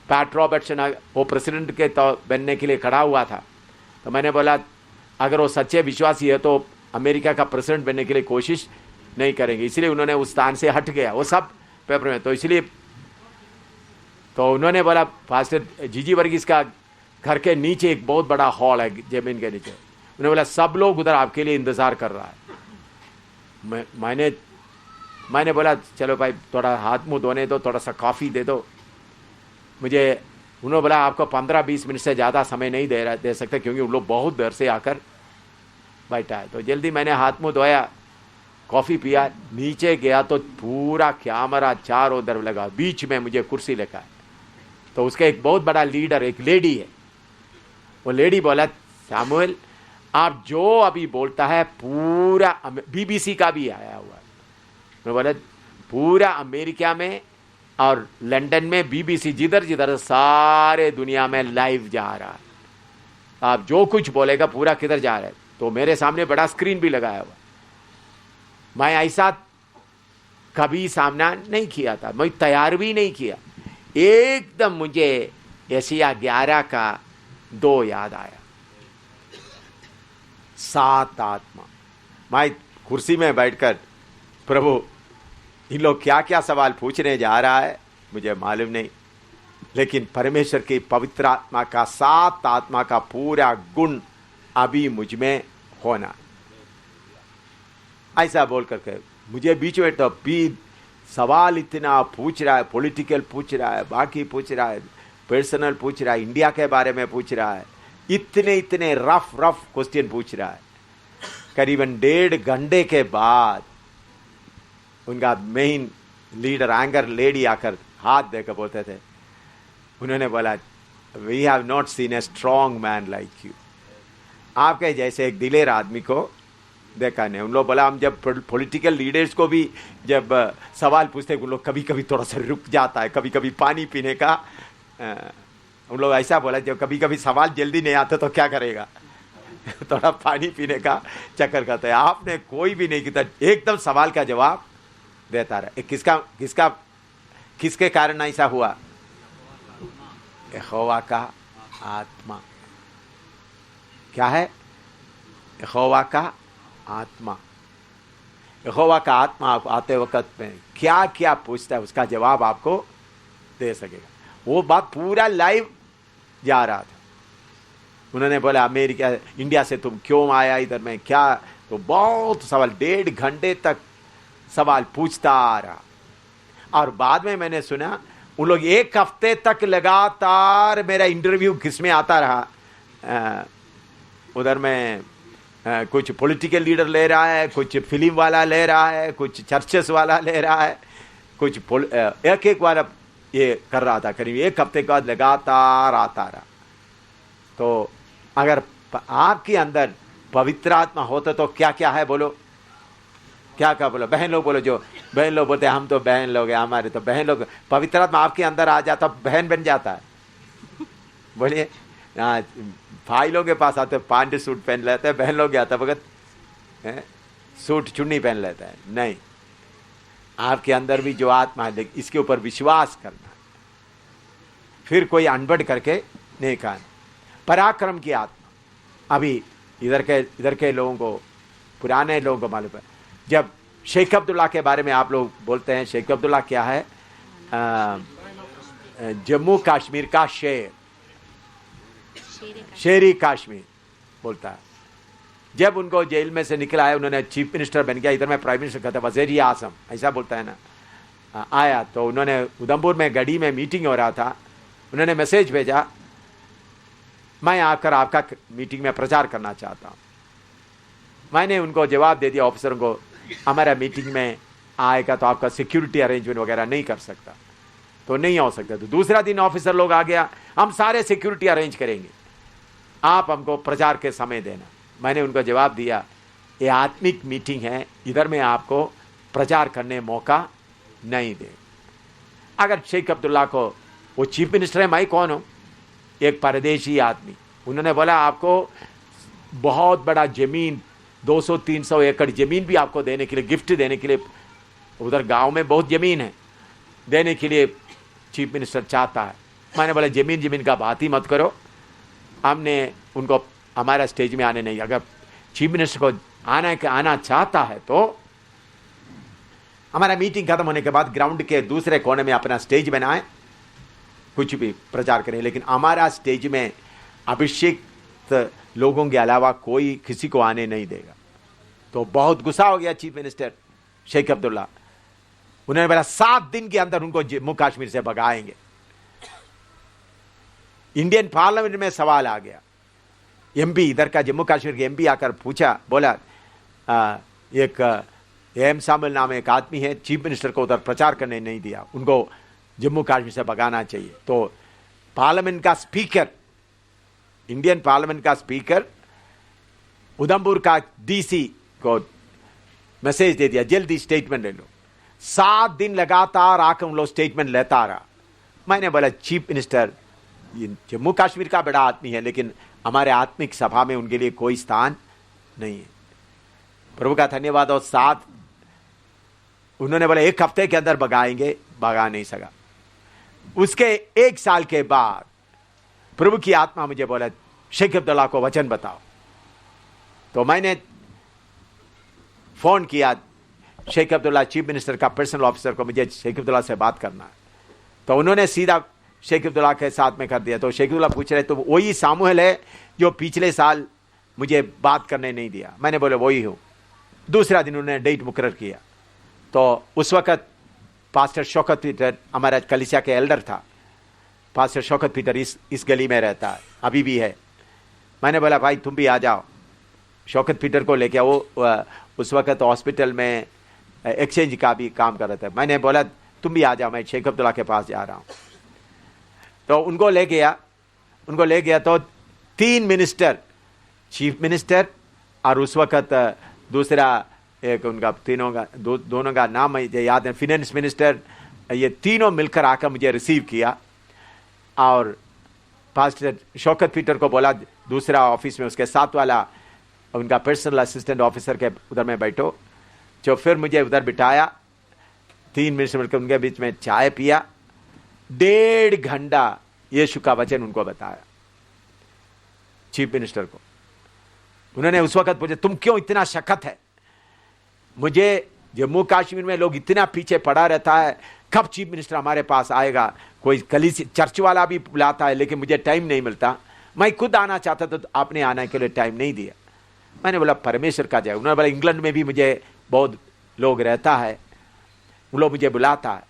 पैट रॉबर्टसन वो प्रेसिडेंट के तो बनने के लिए खड़ा हुआ था। तो मैंने बोला अगर वो सच्चे विश्वासी है तो अमेरिका का प्रेसिडेंट बनने के लिए कोशिश नहीं करेंगे, इसलिए उन्होंने उस स्थान से हट गया वो सब पेपर में। तो इसलिए तो उन्होंने बोला पास्टर जीजी वर्गीस का घर के नीचे एक बहुत बड़ा हॉल है जमीन के नीचे। उन्होंने बोला सब लोग उधर आपके लिए इंतज़ार कर रहा है। मैंने बोला चलो भाई थोड़ा हाथ मुंह धोने दो, थोड़ा सा कॉफ़ी दे दो मुझे। उन्होंने बोला आपको 15-20 मिनट से ज़्यादा समय नहीं दे सकते क्योंकि उन लोग बहुत देर से आकर बैठा है। तो जल्दी मैंने हाथ मुंह धोया, कॉफ़ी पिया, नीचे गया तो पूरा कैमरा चारों तरफ लगा, बीच में मुझे कुर्सी लगा है। तो उसका एक बहुत बड़ा लीडर, एक लेडी है, वो लेडी बोला सैमुअल आप जो अभी बोलता है पूरा बीबीसी का भी आया हुआ है। मैं बोला पूरा अमेरिका में और लंदन में बीबीसी जिधर जिधर सारे दुनिया में लाइव जा रहा है, आप जो कुछ बोलेगा पूरा किधर जा रहा है। तो मेरे सामने बड़ा स्क्रीन भी लगाया हुआ। मैं ऐसा कभी सामना नहीं किया था, मैं तैयार भी नहीं किया। एकदम मुझे यशायाह 11 का 2 याद आया, 7 आत्मा। मैं कुर्सी में बैठकर प्रभु इन लोग क्या क्या सवाल पूछने जा रहा है मुझे मालूम नहीं, लेकिन परमेश्वर की पवित्र आत्मा का, सात आत्मा का पूरा गुण अभी मुझ में होना। ऐसा बोल करके मुझे बीच में तो भी सवाल इतना पूछ रहा है, पॉलिटिकल पूछ रहा है, बाकी पूछ रहा है, पर्सनल पूछ रहा है, इंडिया के बारे में पूछ रहा है, इतने रफ क्वेश्चन पूछ रहा है। करीबन 1.5 घंटे के बाद उनका मेन लीडर एंगर लेडी आकर हाथ देकर बोलते थे, उन्होंने बोला, we have not seen a strong man like you. आपके जैसे एक दिलेर आदमी को देखा नहीं। उन लोग बोला, हम जब पॉलिटिकल लीडर्स को भी जब सवाल पूछते उन लोग कभी कभी थोड़ा सा रुक जाता है, कभी कभी पानी पीने का उन लोग ऐसा बोला, जब कभी कभी सवाल जल्दी नहीं आता तो क्या करेगा थोड़ा पानी पीने का चक्कर करता है। आपने कोई भी नहीं किया, एकदम सवाल का जवाब देता रहा। किसके कारण ऐसा हुआ? यहोवा का आत्मा। क्या है? यहोवा का आत्मा। यहोवा का आत्मा आप आते वक्त में क्या क्या पूछता है उसका जवाब आपको दे सकेगा। वो बात पूरा लाइव जा रहा था। उन्होंने बोला, अमेरिका इंडिया से तुम क्यों आया इधर में, क्या? तो बहुत सवाल, 1.5 घंटे तक सवाल पूछता आ रहा। और बाद में मैंने सुना उन लोग 1 हफ्ते तक लगातार मेरा इंटरव्यू किसमें आता रहा। उधर में कुछ पॉलिटिकल लीडर ले रहा है, कुछ फिल्म वाला ले रहा है, कुछ चर्चेस वाला ले रहा है, कुछ एक बार ये कर रहा था। करीब 1 हफ्ते के बाद लगातार आता रहा। तो अगर आपके अंदर पवित्र आत्मा होता तो क्या क्या है बोलो, क्या क्या बोलो? बहन लोग बोलो, जो बहन लोग बोलते हैं हम तो बहन लोग हैं, हमारे तो बहन लोग। पवित्र आत्मा आपके अंदर आ जाता बहन बन जाता है। बोलिए, भाई लोग के पास आते पांडे सूट पहन लेते हैं, बहन लोग के आता भगत सूट चुन्नी पहन लेता है। नहीं, आपके अंदर भी जो आत्मा है इसके ऊपर विश्वास करना, फिर कोई अनबढ़ करके नहीं कहना। पराक्रम की आत्मा। अभी इधर के लोगों को, पुराने लोगों को मालूम है, जब शेख अब्दुल्ला के बारे में आप लोग बोलते हैं, शेख अब्दुल्ला क्या है? जम्मू कश्मीर का शेर, शेरी कश्मीर बोलता है। जब उनको जेल में से निकला है, उन्होंने चीफ मिनिस्टर बन गया, इधर में प्राइम मिनिस्टर कहता है वज़ीर आज़म, ऐसा बोलता है ना। आया तो उन्होंने उधमपुर में गढ़ी में मीटिंग हो रहा था, उन्होंने मैसेज भेजा, मैं आकर आपका मीटिंग में प्रचार करना चाहता हूँ। मैंने उनको जवाब दे दिया ऑफिसरों को, हमारा मीटिंग में आएगा तो आपका सिक्योरिटी अरेंजमेंट वगैरह नहीं कर सकता, तो नहीं हो सकता। तो दूसरा दिन ऑफिसर लोग आ गया, हम सारे सिक्योरिटी अरेंज करेंगे, आप हमको प्रचार के समय देना। मैंने उनको जवाब दिया, ये आत्मिक मीटिंग है, इधर में आपको प्रचार करने मौका नहीं दे। अगर शेख अब्दुल्ला को, वो चीफ मिनिस्टर है, मैं कौन हूँ? एक परदेशी आदमी। उन्होंने बोला आपको बहुत बड़ा जमीन, 200-300 एकड़ जमीन भी आपको देने के लिए, गिफ्ट देने के लिए, उधर गांव में बहुत जमीन है, देने के लिए चीफ मिनिस्टर चाहता है। मैंने बोला जमीन का बात ही मत करो, हमने उनको हमारा स्टेज में आने नहीं। अगर चीफ मिनिस्टर को आना चाहता है तो हमारा मीटिंग खत्म होने के बाद ग्राउंड के दूसरे कोने में अपना स्टेज बनाए, कुछ भी प्रचार करें, लेकिन हमारा स्टेज में अभिषेक लोगों के अलावा कोई किसी को आने नहीं देगा। तो बहुत गुस्सा हो गया चीफ मिनिस्टर शेख अब्दुल्ला। उन्होंने बोला 7 दिन के अंदर उनको जम्मू कश्मीर से भगाएंगे। इंडियन पार्लियामेंट में सवाल आ गया। एमपी, इधर का जम्मू कश्मीर के एमपी आकर पूछा, बोला एक एम सामिल नाम एक आदमी है, चीफ मिनिस्टर को उधर प्रचार करने नहीं दिया, उनको जम्मू कश्मीर से भगाना चाहिए। तो पार्लियामेंट का स्पीकर, इंडियन पार्लियामेंट का स्पीकर उधमपुर का डीसी को मैसेज दे दिया, जल्दी स्टेटमेंट ले लो। 7 दिन लगातार आकर उन लोग स्टेटमेंट लेता रहा। मैंने बोला चीफ मिनिस्टर जम्मू कश्मीर का बड़ा आदमी है, लेकिन हमारे आत्मिक सभा में उनके लिए कोई स्थान नहीं है। प्रभु का धन्यवाद। और 7 उन्होंने बोला 1 हफ्ते के अंदर भगाएंगे, भगा नहीं सका। उसके 1 साल के बाद प्रभु की आत्मा मुझे बोला शेख अब्दुल्ला को वचन बताओ। तो मैंने फोन किया शेख अब्दुल्ला चीफ मिनिस्टर का पर्सनल ऑफिसर को, मुझे शेख अब्दुल्ला से बात करना है। तो उन्होंने सीधा शेख अब्दुल्ला के साथ में कर दिया। तो शेख अब्दुल्ला पूछ रहे तो वही सामुएल है जो पिछले साल मुझे बात करने नहीं दिया? मैंने बोला वही हूँ। दूसरा दिन उन्होंने डेट मुकर्रर किया। तो उस वक़्त पास्टर शौकत पीटर हमारा कलीसिया के एल्डर था। पास्टर शौकत पीटर इस गली में रहता है, अभी भी है। मैंने बोला भाई तुम भी आ जाओ। शौकत पीटर को लेके वो उस वक़्त हॉस्पिटल में एक्सचेंज का भी काम कर रहे थे। मैंने बोला तुम भी आ जाओ, मैं शेख अब्दुल्ला के पास जा रहा हूँ। तो उनको ले गया तो 3 मिनिस्टर, चीफ मिनिस्टर और उस वक़्त दूसरा एक उनका दोनों का नाम मुझे याद है, फिनेंस मिनिस्टर, ये तीनों मिलकर आकर मुझे रिसीव किया। और पास्टर शौकत पीटर को बोला दूसरा ऑफिस में उसके साथ वाला उनका पर्सनल असिस्टेंट ऑफिसर के उधर में बैठो। जो फिर मुझे उधर बिठाया, 3 मिनट मिलकर उनके बीच में चाय पिया। 1.5 घंटा यीशु का वचन उनको बताया चीफ मिनिस्टर को। उन्होंने उस वक्त पूछा तुम क्यों इतना शक्कत है? मुझे जम्मू कश्मीर में लोग इतना पीछे पड़ा रहता है, कब चीफ मिनिस्टर हमारे पास आएगा? कोई कलीसिया चर्च वाला भी बुलाता है लेकिन मुझे टाइम नहीं मिलता। मैं खुद आना चाहता था तो आपने आने के लिए टाइम नहीं दिया। मैंने बोला परमेश्वर का जय। उन्होंने बोला इंग्लैंड में भी मुझे बहुत लोग रहता है, वो लोग मुझे बुलाता है,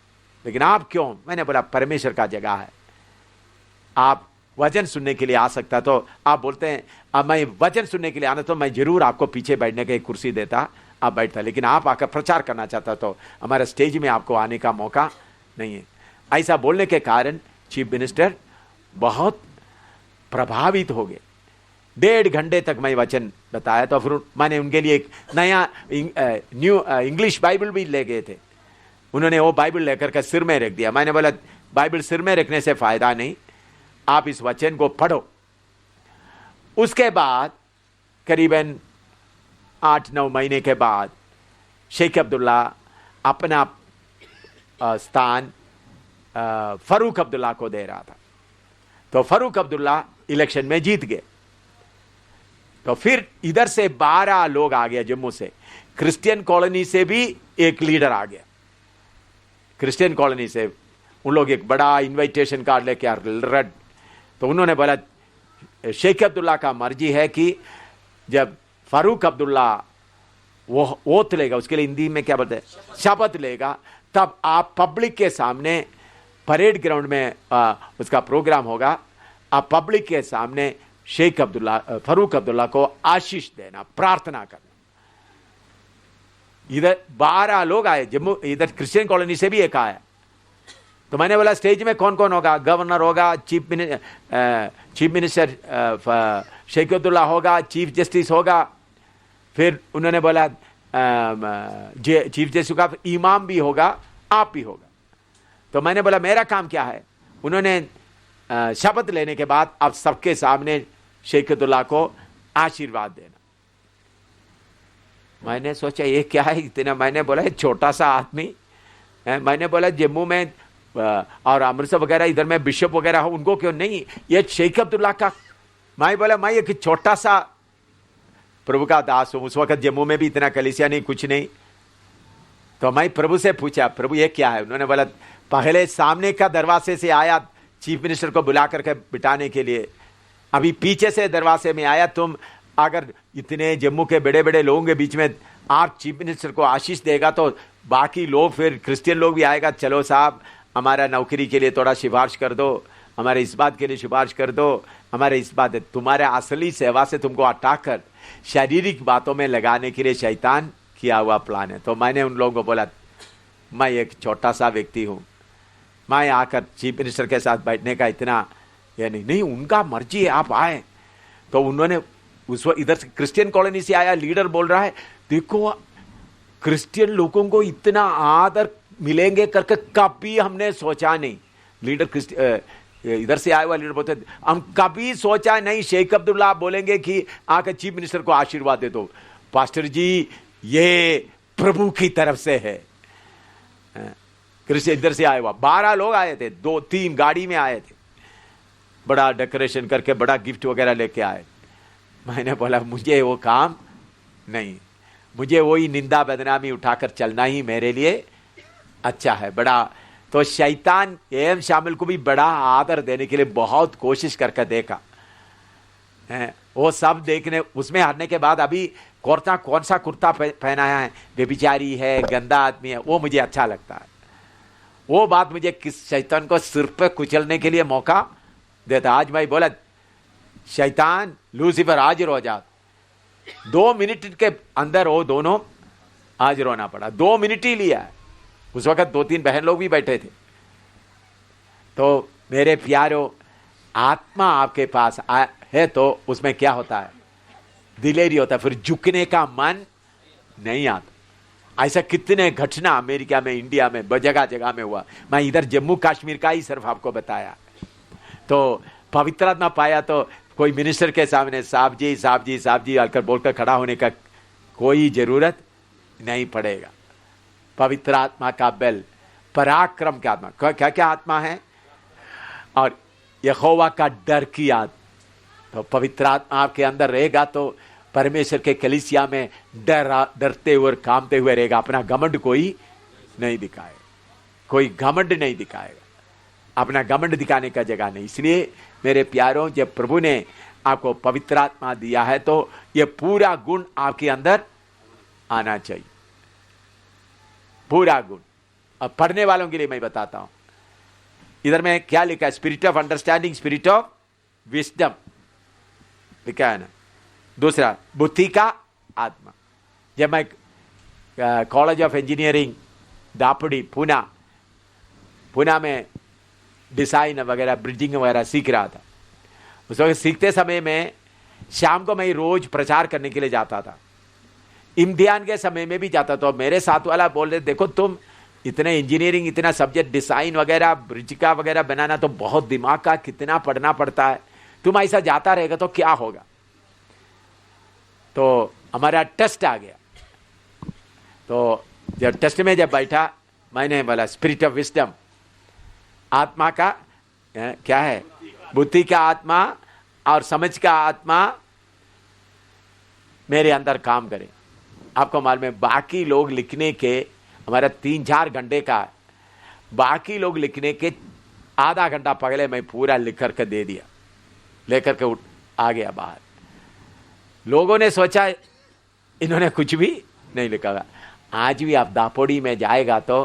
लेकिन आप क्यों? मैंने बोला परमेश्वर का जगह है, आप वचन सुनने के लिए आ सकता। तो आप बोलते हैं अब मैं वचन सुनने के लिए आना, तो मैं जरूर आपको पीछे बैठने की कुर्सी देता, आप बैठता, लेकिन आप आकर प्रचार करना चाहता तो हमारे स्टेज में आपको आने का मौका नहीं है। ऐसा बोलने के कारण चीफ मिनिस्टर बहुत प्रभावित हो गए। 1.5 घंटे तक मैं वचन बताया। तो फिर मैंने उनके लिए एक नया न्यू इंग्लिश बाइबल भी ले गए थे। उन्होंने वो बाइबल लेकर के सिर में रख दिया। मैंने बोला बाइबल सिर में रखने से फायदा नहीं, आप इस वचन को पढ़ो। उसके बाद करीबन 8-9 महीने के बाद शेख अब्दुल्ला अपना स्थान फारूक अब्दुल्ला को दे रहा था। तो फारूक अब्दुल्ला इलेक्शन में जीत गए। तो फिर इधर से 12 लोग आ गया जम्मू से। क्रिश्चियन कॉलोनी से भी एक लीडर आ गया। क्रिश्चियन कॉलोनी से उन लोग एक बड़ा इनविटेशन कार्ड लेके रेड। तो उन्होंने बोला शेख अब्दुल्ला का मर्जी है कि जब फारूक अब्दुल्ला वो ओथ लेगा, उसके लिए हिंदी में क्या बोलते हैं, शपथ लेगा, तब आप पब्लिक के सामने परेड ग्राउंड में उसका प्रोग्राम होगा। आप पब्लिक के सामने शेख अब्दुल्ला फारूक अब्दुल्ला को आशीष देना, प्रार्थना करना। इधर 12 लोग आए जम्मू, इधर क्रिश्चियन कॉलोनी से भी एक आया। तो मैंने बोला स्टेज में कौन कौन होगा? गवर्नर होगा, चीफ मिनिस्टर शेख अब्दुल्ला होगा, चीफ जस्टिस होगा। फिर उन्होंने बोला चीफ जस्टिस का इमाम भी होगा, आप भी होगा। तो मैंने बोला मेरा काम क्या है? उन्होंने शपथ लेने के बाद अब सबके सामने शेख अब्दुल्ला को आशीर्वाद देना। मैंने सोचा ये क्या है इतना? मैंने बोला छोटा सा आदमी, मैंने बोला जम्मू में और अमृतसर वगैरह इधर में बिशप वगैरह हो, उनको क्यों नहीं? ये शेख अब्दुल्ला का। मैं बोला मैं एक छोटा सा प्रभु का दास हूं। उस वक्त जम्मू में भी इतना कलीसिया नहीं, कुछ नहीं। तो मैं प्रभु से पूछा प्रभु ये क्या है? उन्होंने बोला पहले सामने का दरवाजे से आया चीफ मिनिस्टर को बुला करके बिठाने के लिए, अभी पीछे से दरवाजे में आया। तुम अगर इतने जम्मू के बड़े बड़े लोगों के बीच में आप चीफ मिनिस्टर को आशीष देगा तो बाकी लोग, फिर क्रिश्चियन लोग भी आएगा, चलो साहब हमारा नौकरी के लिए थोड़ा सिफारिश कर दो, हमारे इस बात के लिए सिफारिश कर दो, हमारे इस बात, तुम्हारे असली सेवा से तुमको हटाकर शारीरिक बातों में लगाने के लिए शैतान किया हुआ प्लान है। तो मैंने उन लोगों को बोला मैं एक छोटा सा व्यक्ति हूँ, मैं आकर चीफ मिनिस्टर के साथ बैठने का इतना या नहीं, उनका मर्जी है, आप आए। तो उन्होंने उस वक्त इधर से क्रिश्चियन कॉलोनी से आया लीडर बोल रहा है देखो क्रिश्चियन लोगों को इतना आदर मिलेंगे करके कभी हमने सोचा नहीं। लीडर इधर से आया हुआ लीडर बोलते हम कभी सोचा नहीं शेख अब्दुल्ला बोलेंगे कि आकर चीफ मिनिस्टर को आशीर्वाद दे दो। पास्टर जी ये प्रभु की तरफ से है। क्रिश्चियन इधर से आए हुआ 12 लोग आए थे, 2-3 गाड़ी में आए थे, बड़ा डेकोरेशन करके बड़ा गिफ्ट वगैरह लेके आए। मैंने बोला मुझे वो काम नहीं, मुझे वही निंदा बदनामी उठाकर चलना ही मेरे लिए अच्छा है। बड़ा तो शैतान एम शामिल को भी बड़ा आदर देने के लिए बहुत कोशिश करके देखा है। वो सब देखने, उसमें हारने के बाद अभी कौन सा कुर्ता पहनाया है, व्यभिचारी है, गंदा आदमी है, वो मुझे अच्छा लगता है। वो बात मुझे किस शैतान को सिर पे कुचलने के लिए मौका देता। आज भाई बोला शैतान लूसीफर हाजिर हो जा, 2 मिनट के अंदर वो दोनों हाजिर होना पड़ा। 2 मिनट ही लिया है। उस वक्त 2-3 बहन लोग भी बैठे थे। तो मेरे प्यारो, आत्मा आपके पास है तो उसमें क्या होता है, दिलेरी होता है, फिर झुकने का मन नहीं आता। ऐसा कितने घटना अमेरिका में, इंडिया में, जगह जगह में हुआ। मैं इधर जम्मू कश्मीर का ही सिर्फ आपको बताया। तो पवित्र आत्मा पाया तो कोई मिनिस्टर के सामने साहब जी साहब जी साहब जी आकर बोलकर खड़ा होने का कोई जरूरत नहीं पड़ेगा। पवित्र आत्मा का बल, पराक्रम का आत्मा, क्या क्या आत्मा है, और यहोवा का डर की आत्मा। तो पवित्र आत्मा आपके अंदर रहेगा तो परमेश्वर के कलीसिया में डरते हुए कामते हुए रहेगा। अपना घमंड कोई नहीं दिखाएगा, कोई घमंड नहीं दिखाएगा, अपना घमंड दिखाने का जगह नहीं। इसलिए मेरे प्यारों, जब प्रभु ने आपको पवित्र आत्मा दिया है तो ये पूरा गुण आपके अंदर आना चाहिए, पूरा गुण। अब पढ़ने वालों के लिए मैं बताता हूं, इधर में क्या लिखा है, spirit of understanding, spirit of wisdom लिखा है ना। दूसरा, बुद्धि का आत्मा। जब मैं कॉलेज ऑफ इंजीनियरिंग दापड़ी पूना में डिजाइन वगैरह, ब्रिजिंग वगैरह सीख रहा था, उस वक्त सीखते समय में शाम को मैं रोज प्रचार करने के लिए जाता था। इम्तिहान के समय में भी जाता। तो मेरे साथ वाला बोल रहे, देखो तुम इतने इंजीनियरिंग, इतना सब्जेक्ट, डिजाइन वगैरह, ब्रिज का वगैरह बनाना तो बहुत दिमाग का कितना पढ़ना पड़ता है, तुम ऐसा जाता रहेगा तो क्या होगा। तो हमारा टेस्ट आ गया। तो जब टेस्ट में जब बैठा, मैंने बोला स्पिरिट ऑफ विस्डम, आत्मा का क्या है, बुद्धि का आत्मा और समझ का आत्मा मेरे अंदर काम करे। आपको मालूम है, बाकी लोग लिखने के, हमारा 3-4 घंटे का, बाकी लोग लिखने के आधा घंटा पहले मैं पूरा लिख करके दे दिया, लेकर के आ गया बाहर। लोगों ने सोचा इन्होंने कुछ भी नहीं लिखा। आज भी आप दापोड़ी में जाएगा तो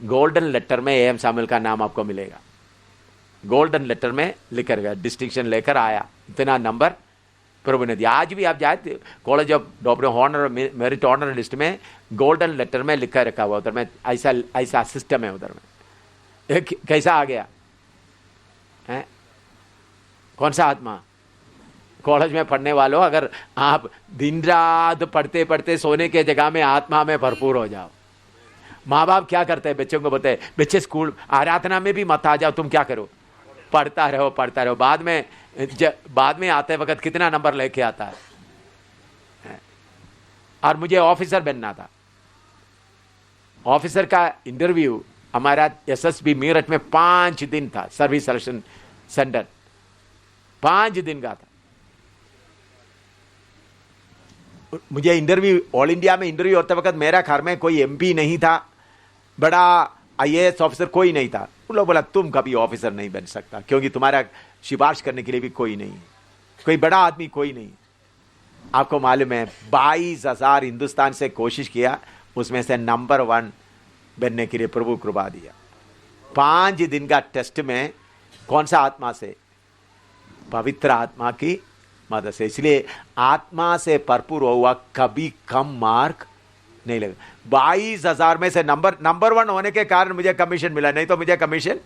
गोल्डन लेटर में एम शामिल का नाम आपको मिलेगा। गोल्डन लेटर में लिखकर गया, डिस्टिंक्शन लेकर आया, इतना नंबर प्रभु ने दिया। आज भी आप जाए college of doctor honour, merit honour list में गोल्डन लेटर में लिखा रखा हुआ। उधर में ऐसा सिस्टम है। उधर में कैसा आ गया है, कौन सा आत्मा। कॉलेज में पढ़ने वालों, अगर आप दिन रात पढ़ते पढ़ते सोने के जगह में आत्मा में भरपूर हो जाओ। माँ बाप क्या करते हैं, बच्चों को बोलते हैं, बच्चे स्कूल आराधना में भी मत आ जाओ, तुम क्या करो, पढ़ता रहो पढ़ता रहो। बाद में आते वक्त कितना नंबर लेके आता है। और मुझे ऑफिसर बनना था। ऑफिसर का इंटरव्यू हमारा एसएसबी मेरठ में 5 दिन था, सर्विस सिलेक्शन सेंटर 5 दिन का था। मुझे इंटरव्यू, ऑल इंडिया में इंटरव्यू होते वक्त मेरा घर में कोई एमपी नहीं था, बड़ा आईएएस ऑफिसर कोई नहीं था। उन लोग बोला तुम कभी ऑफिसर नहीं बन सकता, क्योंकि तुम्हारा सिफारिश करने के लिए भी कोई नहीं, कोई बड़ा आदमी कोई नहीं। आपको मालूम है 22,000 हिंदुस्तान से कोशिश किया, उसमें से नंबर 1 बनने के लिए प्रभु कृपा दिया। 5 दिन का टेस्ट में कौन सा आत्मा से, पवित्र आत्मा की मदद से। इसलिए आत्मा से भरपूर हुआ कभी कम मार्क नहीं लगा। 22,000 में से नंबर 1 होने के कारण मुझे कमीशन मिला, नहीं तो मुझे कमीशन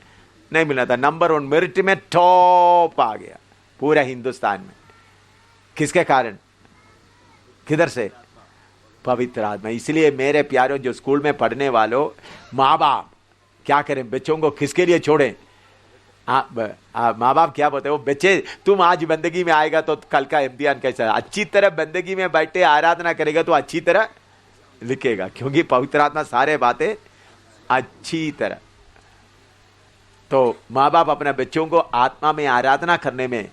नहीं मिला था। नंबर 1 मेरिट में टॉप आ गया पूरा हिंदुस्तान में। किसके कारण, किधर से, पवित्र आत्मा। इसलिए मेरे प्यारों, जो स्कूल में पढ़ने वालों, माँ बाप क्या करें, बच्चों को किसके लिए छोड़ें। माँ बाप क्या बोलते हैं, वो बच्चे तुम आज बंदगी में आएगा तो कल का इम्तिहान कैसा, अच्छी तरह बंदगी में बैठे आराधना करेगा तो अच्छी तरह लिखेगा, क्योंकि पवित्र आत्मा सारे बातें अच्छी तरह। तो माँ बाप अपने बच्चों को आत्मा में आराधना करने में,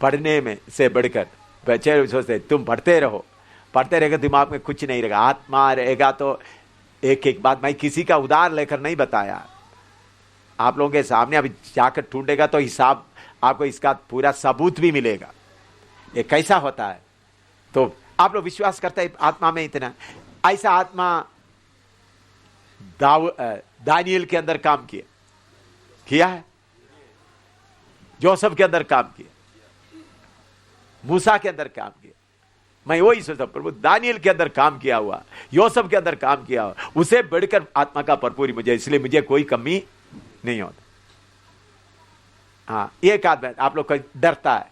पढ़ने में से बढ़कर, बच्चे सोचते तुम पढ़ते रहो, पढ़ते रहेगा, दिमाग में कुछ नहीं रहेगा, आत्मा रहेगा। तो एक एक बात मैं किसी का उधार लेकर नहीं बताया, आप लोगों के सामने अभी जाकर ढूंढेगा तो हिसाब आपको इसका पूरा सबूत भी मिलेगा ये कैसा होता है। तो आप लोग विश्वास करते हैं आत्मा में इतना, ऐसा आत्मा दानियल के अंदर काम किया है, जोसेफ के अंदर काम किया, मूसा के अंदर काम किया। मैं वही सोचता प्रभु दानियल के अंदर काम किया हुआ, योसेफ के अंदर काम किया हुआ, उसे बढ़कर आत्मा का भरपूरी मुझे, इसलिए मुझे कोई कमी नहीं होता। हाँ, एक आदमी आप लोग को डरता है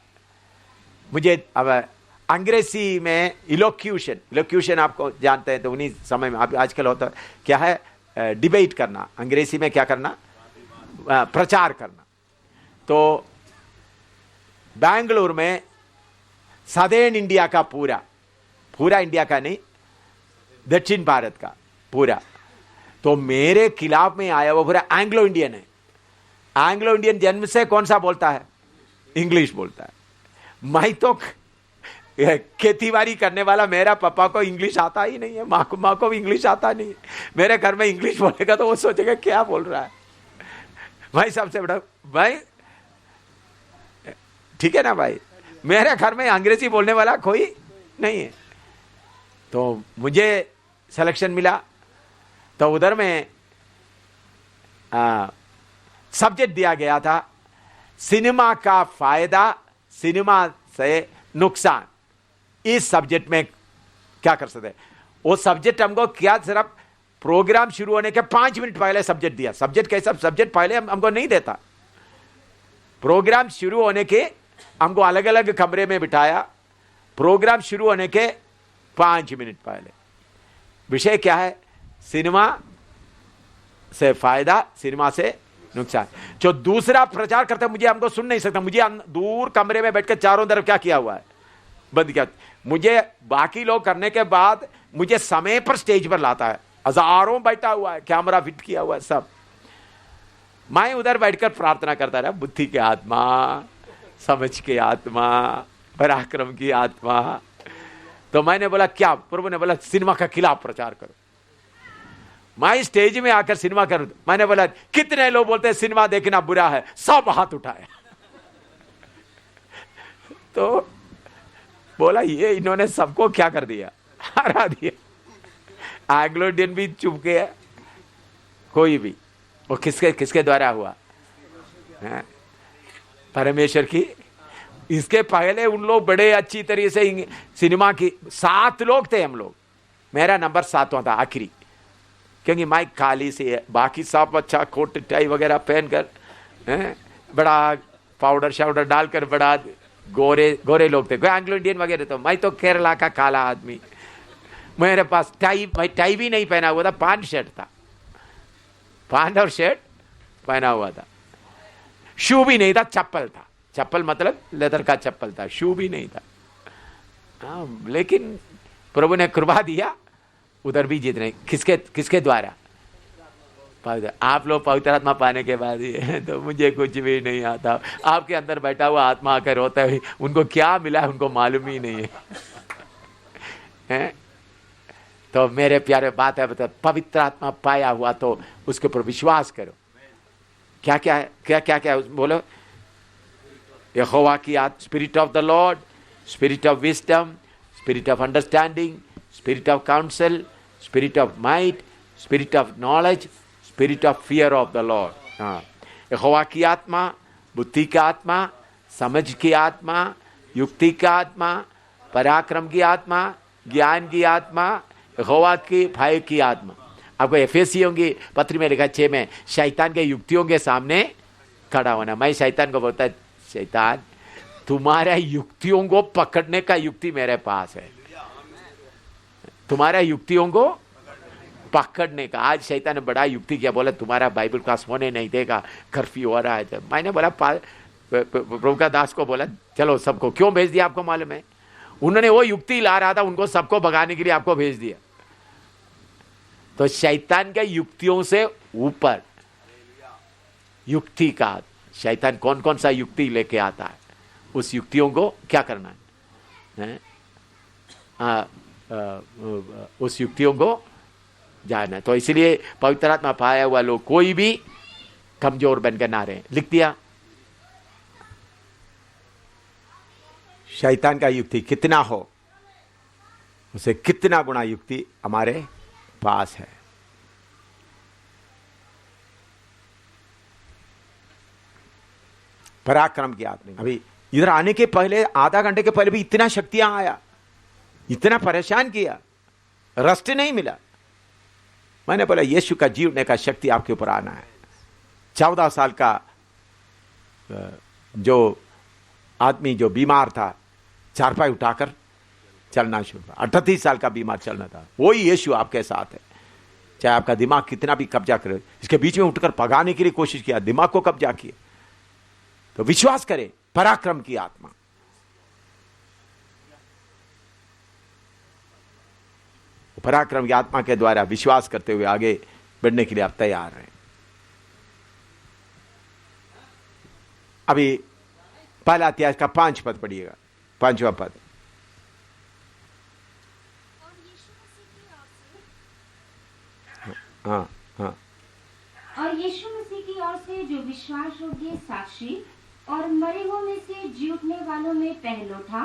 मुझे। अब अंग्रेजी में इलोक्यूशन आपको जानते हैं, तो उन्हीं समय में आजकल होता है क्या है, डिबेट करना, अंग्रेजी में क्या करना, प्रचार करना। तो बेंगलुरु में सदर्न इंडिया का पूरा इंडिया का नहीं, दक्षिण भारत का पूरा, तो मेरे खिलाफ में आया वो पूरा एंग्लो इंडियन है। एंग्लो इंडियन जन्म से कौन सा बोलता है, इंग्लिश बोलता है। मैं तो खेतीबाड़ी करने वाला, मेरा पापा को इंग्लिश आता ही नहीं है, माँ को भी इंग्लिश आता नहीं है। मेरे घर में इंग्लिश बोलेगा तो वो सोचेगा क्या बोल रहा है। भाई सबसे बड़ा भाई, ठीक है ना भाई, मेरे घर में अंग्रेजी बोलने वाला कोई नहीं है। तो मुझे सिलेक्शन मिला, तो उधर में सब्जेक्ट दिया गया था सिनेमा का फायदा, सिनेमा से नुकसान। इस सब्जेक्ट में क्या कर सकते, वो सब्जेक्ट हमको क्या, सिर्फ प्रोग्राम शुरू होने के 5 मिनट पहले सब्जेक्ट दिया। सब्जेक्ट कैसा, सब्जेक्ट पहले हमको नहीं देता, प्रोग्राम शुरू होने के हमको अलग अलग कमरे में बिठाया, प्रोग्राम शुरू होने के 5 मिनट पहले। विषय क्या है, सिनेमा से फायदा, सिनेमा से नुकसान। जो दूसरा प्रचार करता है मुझे, हमको सुन नहीं सकता, मुझे दूर कमरे में बैठकर चारों तरफ क्या किया हुआ है, बंद किया। मुझे बाकी लोग करने के बाद मुझे समय पर स्टेज पर लाता है, हजारों बैठा हुआ है, कैमरा फिट किया हुआ है सब। मैं उधर बैठकर प्रार्थना करता रहा, बुद्धि की आत्मा, समझ की आत्मा, पराक्रम की आत्मा। तो मैंने बोला क्या, प्रभु ने बोला सिनेमा का खिलाफ प्रचार करो। मैं स्टेज में आकर सिनेमा करूं, मैंने बोला कितने लोग बोलते हैं सिनेमा देखना बुरा है, सब हाथ उठाए। तो बोला ये इन्होंने सबको क्या कर दिया, हरा दिया। एंग्लो इंडियन भी चुप गया, कोई भी। वो किसके द्वारा हुआ है? परमेश्वर की। इसके पहले उन लोग बड़े अच्छी तरीके से सिनेमा की, 7 लोग थे हम लोग, मेरा नंबर 7वां था आखिरी, क्योंकि माइक खाली से, बाकी सब अच्छा कोट टाई वगैरह पहनकर, बड़ा पाउडर शाउडर डालकर, बड़ा गोरे लोग थे, एंग्लो इंडियन वगैरह। तो मैं तो केरला का काला आदमी, मेरे पास टाई भी नहीं पहना हुआ था, पैंट शर्ट था, पैंट और शर्ट पहना हुआ था, शू भी नहीं था, चप्पल था, चप्पल मतलब लेदर का चप्पल था, शू भी नहीं था। हाँ, लेकिन प्रभु ने कृपा दिया, उधर भी जीत नहीं। किसके द्वारा? आप लोग पवित्र आत्मा पाने के बाद ही तो मुझे कुछ भी नहीं आता। आपके अंदर बैठा हुआ आत्मा आकर रोता है, उनको क्या मिला है उनको मालूम ही नहीं है। तो मेरे प्यारे बात है, बता, पवित्र आत्मा पाया हुआ तो उसके ऊपर विश्वास करो। क्या क्या है, क्या बोलो, यहोवा की आत्मा, spirit of the Lord, spirit of wisdom, spirit of understanding, spirit of council, spirit of might, spirit of knowledge, spirit of fear of the Lord. हाँ, यहोवा की आत्मा, बुद्धि का आत्मा, समझ की आत्मा, युक्ति का आत्मा, पराक्रम की आत्मा, ज्ञान की आत्मा, यहोवा की भय की आत्मा। आपको एफेसियों की पत्री में लिखा 6 में, शैतान के युक्तियों के सामने खड़ा होना। मैं शैतान को बोलता, शैतान तुम्हारे युक्तियों को पकड़ने का युक्ति मेरे पास है, तुम्हारे युक्तियों को पकड़ने का। आज शैतान ने बड़ा युक्ति किया, बोला तुम्हारा बाइबल क्लास होने नहीं देगा, कर्फ्यू हो रहा है। तो मैंने बोला प्रभु का दास को बोला चलो सबको, क्यों भेज दिया आपको मालूम है? उन्होंने वो युक्ति ला रहा था, उनको सबको भगाने के लिए आपको भेज दिया। तो शैतान के युक्तियों से ऊपर युक्ति का, शैतान कौन कौन सा युक्ति लेके आता है, उस युक्तियों को क्या करना है? उस युक्तियों को जानना। तो इसलिए पवित्र आत्मा पाया हुआ लोग कोई भी कमजोर बनकर ना रहे। लिख दिया। शैतान का युक्ति कितना हो, उसे कितना गुना युक्ति हमारे पास है। पराक्रम की आत्मा। अभी इधर आने के पहले, आधा घंटे के पहले भी इतना शक्तियां आया, इतना परेशान किया, रस्ट नहीं मिला। मैंने बोला यीशु का जीवने का शक्ति आपके ऊपर आना है। 14 साल का जो आदमी जो बीमार था, चारपाई उठाकर चलना शुरू हुआ। 38 साल का बीमार चलना था, वही यीशु आपके साथ है। चाहे आपका दिमाग कितना भी कब्जा करे, इसके बीच में उठकर भगाने के लिए कोशिश किया, दिमाग को कब्जा किया, तो विश्वास करें, पराक्रम की आत्मा। पराक्रम की आत्मा के द्वारा विश्वास करते हुए आगे बढ़ने के लिए आप तैयार हैं। अभी पहला अध्याय का 5 पद पढ़िएगा, 5वां पद। हाँ हाँ। और यीशु मसीह की ओर से जो विश्वास योग्य साक्षी और मरे हुओं में से जी उठने वालों में पहलोठा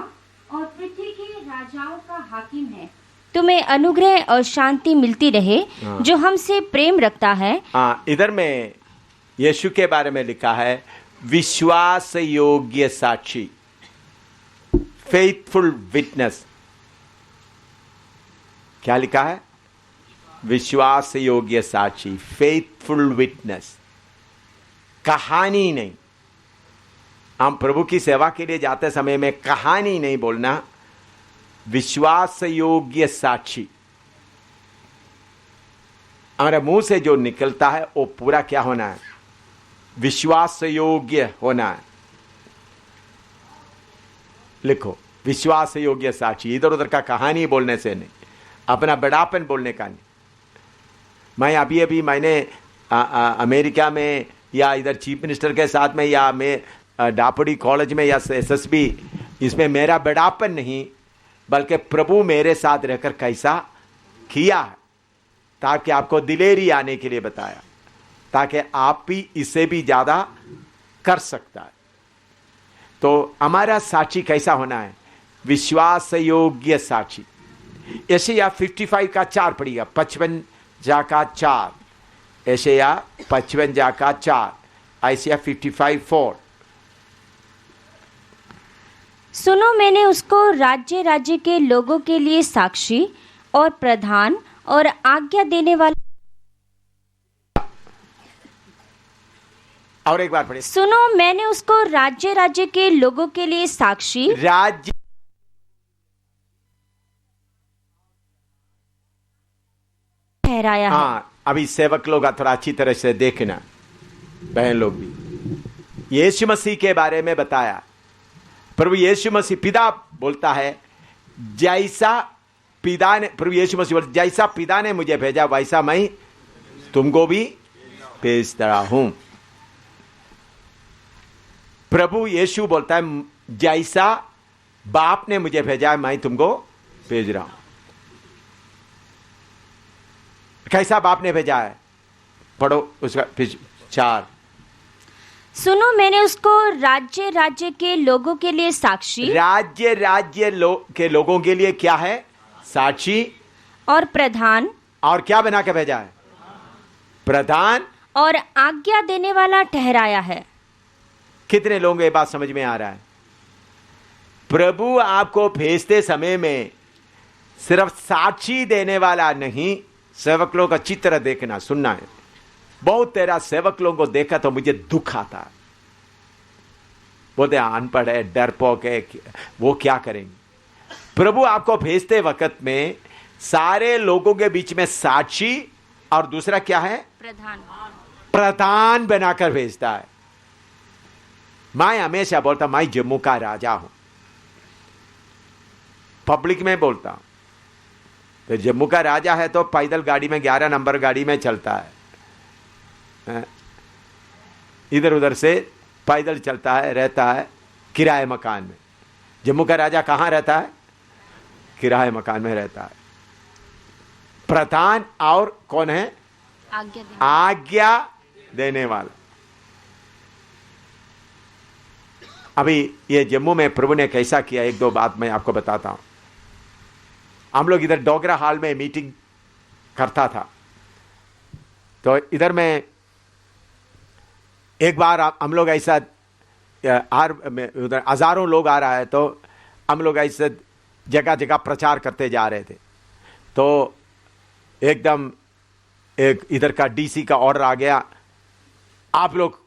और पृथ्वी के राजाओं का हाकिम है, तुम्हें अनुग्रह और शांति मिलती रहे जो हमसे प्रेम रखता है। इधर में यीशु के बारे में लिखा है विश्वास योग्य साक्षी, फेथफुल विटनेस। क्या लिखा है? विश्वास योग्य साक्षी, फेथफुल विटनेस। कहानी नहीं। हम प्रभु की सेवा के लिए जाते समय में कहानी नहीं बोलना, विश्वास योग्य साक्षी। हमारे मुंह से जो निकलता है वो पूरा क्या होना है? विश्वास योग्य होना है। लिखो, विश्वास योग्य साक्षी। इधर उधर का कहानी बोलने से नहीं, अपना बड़ापन बोलने का नहीं। मैं अभी मैंने अमेरिका में या इधर चीफ मिनिस्टर के साथ में या मैं डापड़ी कॉलेज में या SSB, इसमें मेरा बड़ापन नहीं, बल्कि प्रभु मेरे साथ रहकर कैसा किया है, ताकि आपको दिलेरी आने के लिए बताया, ताकि आप भी इससे भी ज्यादा कर सकता है। तो हमारा साक्षी कैसा होना है? विश्वास योग्य साक्षी। यशायाह 55 का 4 पढ़िएगा, 55 का 4। यशायाह 55 का 4, यशायाह 55:4। सुनो, मैंने उसको राज्य राज्य के लोगों के लिए साक्षी और प्रधान और आज्ञा देने वाला। और एक बार पढ़िए। सुनो, मैंने उसको राज्य राज्य के लोगों के लिए साक्षी, राज्य ठहराया है। हाँ, अभी सेवक लोग थोड़ा अच्छी तरह से देखना, बहन लोग भी। यीशु मसीह के बारे में बताया। प्रभु यीशु मसीह, पिता बोलता है जैसा पिता ने, प्रभु यीशु मसीह बोलता जैसा पिता ने मुझे भेजा वैसा मैं तुमको भी भेज रहा हूं। प्रभु यीशु बोलता है जैसा बाप ने मुझे भेजा है मैं तुमको भेज रहा हूं। कैसा बाप ने भेजा है? पढ़ो उसका 4। सुनो, मैंने उसको राज्य राज्य के लोगों के लिए साक्षी, राज्य राज्य के लोगों के लिए क्या है? साक्षी और प्रधान, और क्या बना के भेजा है? प्रधान और आज्ञा देने वाला ठहराया है। कितने लोगों को ये बात समझ में आ रहा है? प्रभु आपको भेजते समय में सिर्फ साक्षी देने वाला नहीं, सेवक लोग अच्छी तरह देखना सुनना है। बहुत तेरा सेवक लोगों को देखा तो मुझे दुख आता है। बोलते अनपढ़ है, डरपोक है, वो क्या करेंगे? प्रभु आपको भेजते वक्त में सारे लोगों के बीच में साक्षी और दूसरा क्या है? प्रधान बनाकर भेजता है। मैं हमेशा बोलता मैं जम्मू का राजा हूं, पब्लिक में बोलता हूं। तो जम्मू का राजा है तो पैदल गाड़ी में 11 नंबर गाड़ी में चलता है, इधर उधर से पैदल चलता है, रहता है किराए मकान में। जम्मू का राजा कहां रहता है? किराए मकान में रहता है। प्रधान और कौन है? आज्ञा देने वाला। अभी ये जम्मू में प्रभु ने कैसा किया, एक दो बात मैं आपको बताता हूं। हम लोग इधर डोगरा हॉल में मीटिंग करता था, तो इधर में एक बार हम लोग ऐसा उधर हजारों लोग आ रहा है, तो हम लोग ऐसे जगह जगह प्रचार करते जा रहे थे। तो एकदम एक इधर का डीसी का ऑर्डर आ गया, आप लोग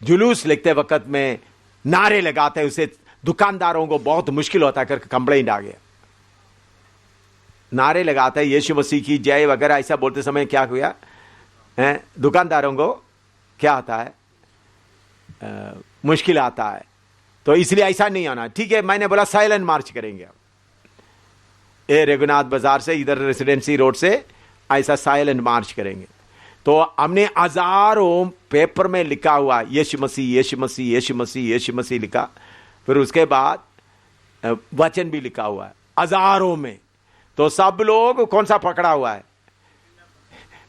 जुलूस लिखते वक्त में नारे लगाते हैं, उसे दुकानदारों को बहुत मुश्किल होता है करके कंप्लेंट आ गया। नारे लगाते हैं यीशु मसीह की जय वगैरह ऐसा बोलते समय क्या हुआ है, दुकानदारों को क्या आता है, मुश्किल आता है। तो इसलिए ऐसा नहीं आना, ठीक है। मैंने बोला साइलेंट मार्च करेंगे, ये रघुनाथ बाजार से इधर रेसिडेंसी रोड से ऐसा साइलेंट मार्च करेंगे। तो हमने हजारों पेपर में लिखा हुआ यीशु मसीह यीशु मसीह यीशु मसीह यीशु मसीह लिखा, फिर उसके बाद वचन भी लिखा हुआ है हजारों में। तो सब लोग कौन सा पकड़ा हुआ है,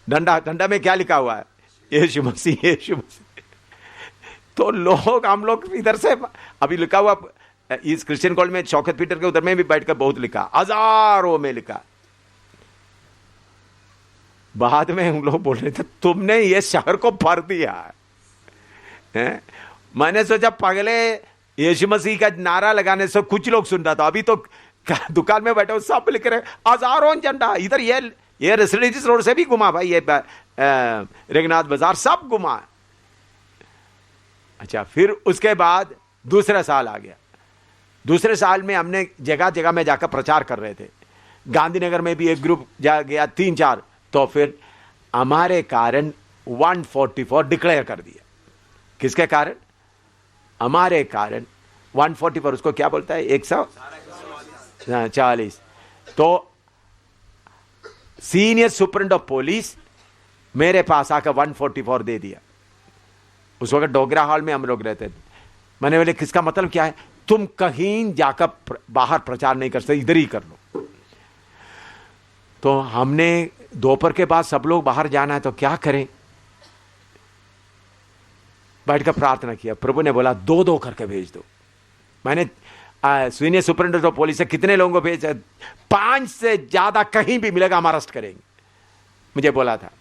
डंडा, डंडा में क्या लिखा हुआ है, यीशु मसीह यीशु मसीह। तो लोग, हम लोग इधर से अभी लिखा हुआ इस क्रिश्चियन कॉलेज में शौकत पीटर के उधर में भी बैठकर बहुत लिखा, हजारों में लिखा। बाद में हम लोग बोल रहे थे तुमने ये शहर को भर दिया है? मैंने सोचा पगले यीशु मसीह का नारा लगाने से कुछ लोग सुन रहा था, अभी तो दुकान में बैठे सब लिख रहे हजारों झंडा। इधर ये रेसिडेंसी रोड से भी घुमा भाई, ये रघुनाथ बाजार सब घुमा। अच्छा, फिर उसके बाद दूसरा साल आ गया। दूसरे साल में हमने जगह जगह में जाकर प्रचार कर रहे थे। गांधीनगर में भी एक ग्रुप जा गया, 3-4। तो फिर हमारे कारण 144 डिक्लेयर कर दिया। किसके कारण? हमारे कारण 144, उसको क्या बोलता है, 140। तो सीनियर सुपरिटेंडेंट ऑफ पुलिस मेरे पास आकर 144 दे दिया। उस वक्त डोगरा हॉल में हम लोग रहते थे। मैंने बोले किसका मतलब क्या है, तुम कहीं जाकर बाहर प्रचार नहीं कर सकते, इधर ही कर लो। तो हमने दोपहर के बाद सब लोग बाहर जाना है तो क्या करें, बैठकर प्रार्थना किया। प्रभु ने बोला 2-2 करके भेज दो। मैंने सीनियर सुपरिटेंडेंट ऑफ पुलिस से कितने लोगों को भेजा, 5 से ज्यादा कहीं भी मिलेगा हम अरेस्ट करेंगे, मुझे बोला था।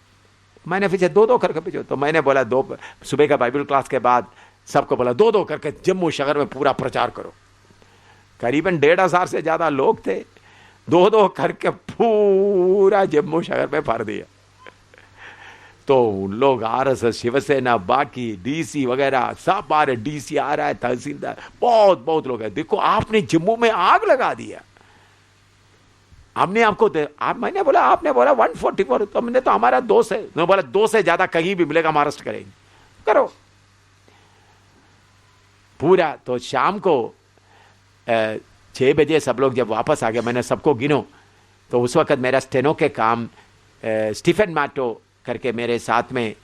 मैंने फिर 2-2 करके भेजो। तो मैंने बोला सुबह का बाइबल क्लास के बाद सबको बोला 2-2 करके जम्मू शहर में पूरा प्रचार करो। करीबन 1,500 से ज्यादा लोग थे, 2-2 करके पूरा जम्मू शहर में भर दिया। तो उन लोग आरएसएस, शिवसेना, बाकी डीसी वगैरह सब आ रहे, डीसी आ रहा है, तहसीलदार, बहुत लोग हैं। देखो आपने जम्मू में आग लगा दिया, हमने आपको मैंने बोला, आपने बोला 144, तो हमने तो हमारा 2 से, मैं बोला 2 से ज्यादा कहीं भी मिलेगा हम अरेस्ट करेंगे, करो पूरा। तो शाम को 6 बजे सब लोग जब वापस आ गए, मैंने सबको गिनो। तो उस वक्त मेरा स्टेनो के काम स्टीफन मैटो करके मेरे साथ में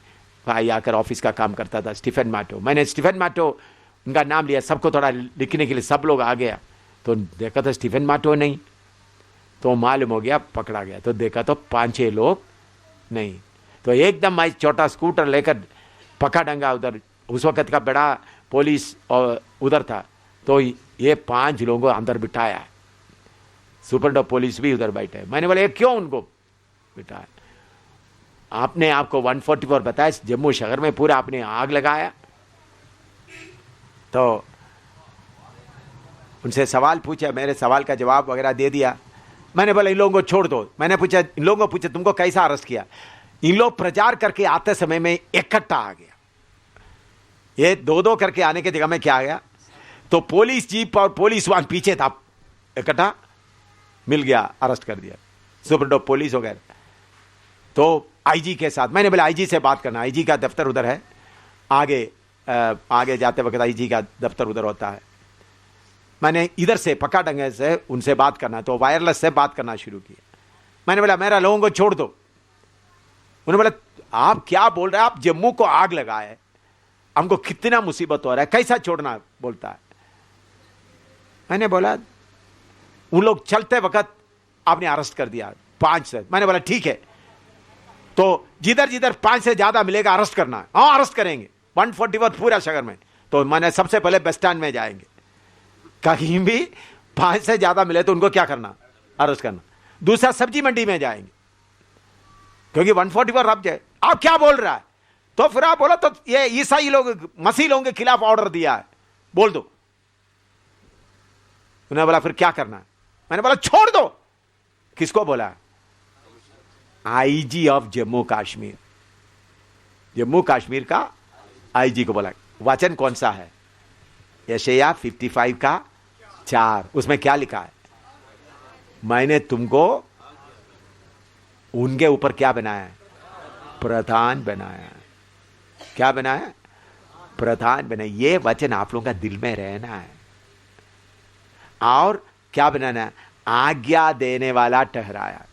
भाई आकर ऑफिस का काम करता था, स्टीफन मैटो। मैंने स्टीफन मैटो उनका नाम लिया, सबको थोड़ा लिखने के लिए, सब लोग आ गया। तो देखा तो स्टीफन मैटो नहीं, तो मालूम हो गया पकड़ा गया। तो देखा तो 5-6 लोग नहीं। तो एकदम मैं छोटा स्कूटर लेकर पका डंगा उधर, उस वक्त का बड़ा पुलिस उधर था। तो ये 5 लोगों को अंदर बिठाया, सुपरिटेंडेंट पुलिस भी उधर बैठे। मैंने बोला ये क्यों उनको बिठाया? आपने आपको 144 बताया, जम्मू शहर में पूरा आपने आग लगाया। तो उनसे सवाल पूछा, मेरे सवाल का जवाब वगैरह दे दिया। मैंने बोला इन लोगों को छोड़ दो। मैंने पूछा, इन लोगों को पूछा तुमको कैसा अरेस्ट किया? इन लोग प्रचार करके आते समय में इकट्ठा आ गया। ये 2-2 करके आने की जगह में क्या आ गया, तो पुलिस जीप और पुलिस वाहन पीछे था, इकट्ठा मिल गया, अरेस्ट कर दिया सुपरिटेंडेंट पुलिस वगैरह। तो आईजी के साथ, मैंने बोला आईजी से बात करना, आईजी का दफ्तर उधर है, आगे जाते वक्त आईजी का दफ्तर उधर होता है। मैंने इधर से पक्का डंगे से उनसे बात करना, तो वायरलेस से बात करना शुरू किया। मैंने बोला मेरा लोगों को छोड़ दो। उन्होंने बोला आप क्या बोल रहे हैं, आप जम्मू को आग लगाए, हमको कितना मुसीबत हो रहा है, कैसा छोड़ना बोलता है। मैंने बोला उन लोग चलते वक्त आपने अरेस्ट कर दिया 5 से। मैंने बोला ठीक है, तो जिधर जिधर 5 से ज्यादा मिलेगा अरेस्ट करना है। हाँ अरेस्ट करेंगे, 144 पूरा शहर में। तो मैंने सबसे पहले बस स्टैंड में जाएंगे, कहीं भी 5 से ज्यादा मिले तो उनको क्या करना, अरेस्ट करना। दूसरा सब्जी मंडी में जाएंगे, क्योंकि 144 रब जाए, आप क्या बोल रहा है, तो फिर आप बोला तो ये ईसाई लोग मसीह लोगों के खिलाफ ऑर्डर दिया है, बोल दो। उन्होंने बोला फिर क्या करना है, मैंने बोला छोड़ दो। किसको बोला? आईजी ऑफ जम्मू कश्मीर, जम्मू कश्मीर का आईजी को बोला। वचन कौन सा है? यशायाह 55 का 4। उसमें क्या लिखा है? मैंने तुमको उनके ऊपर क्या बनाया है? प्रधान बनाया है। क्या बनाया? प्रधान बनाया। ये वचन आप लोगों का दिल में रहना है। और क्या बनाना है? आज्ञा देने वाला ठहराया।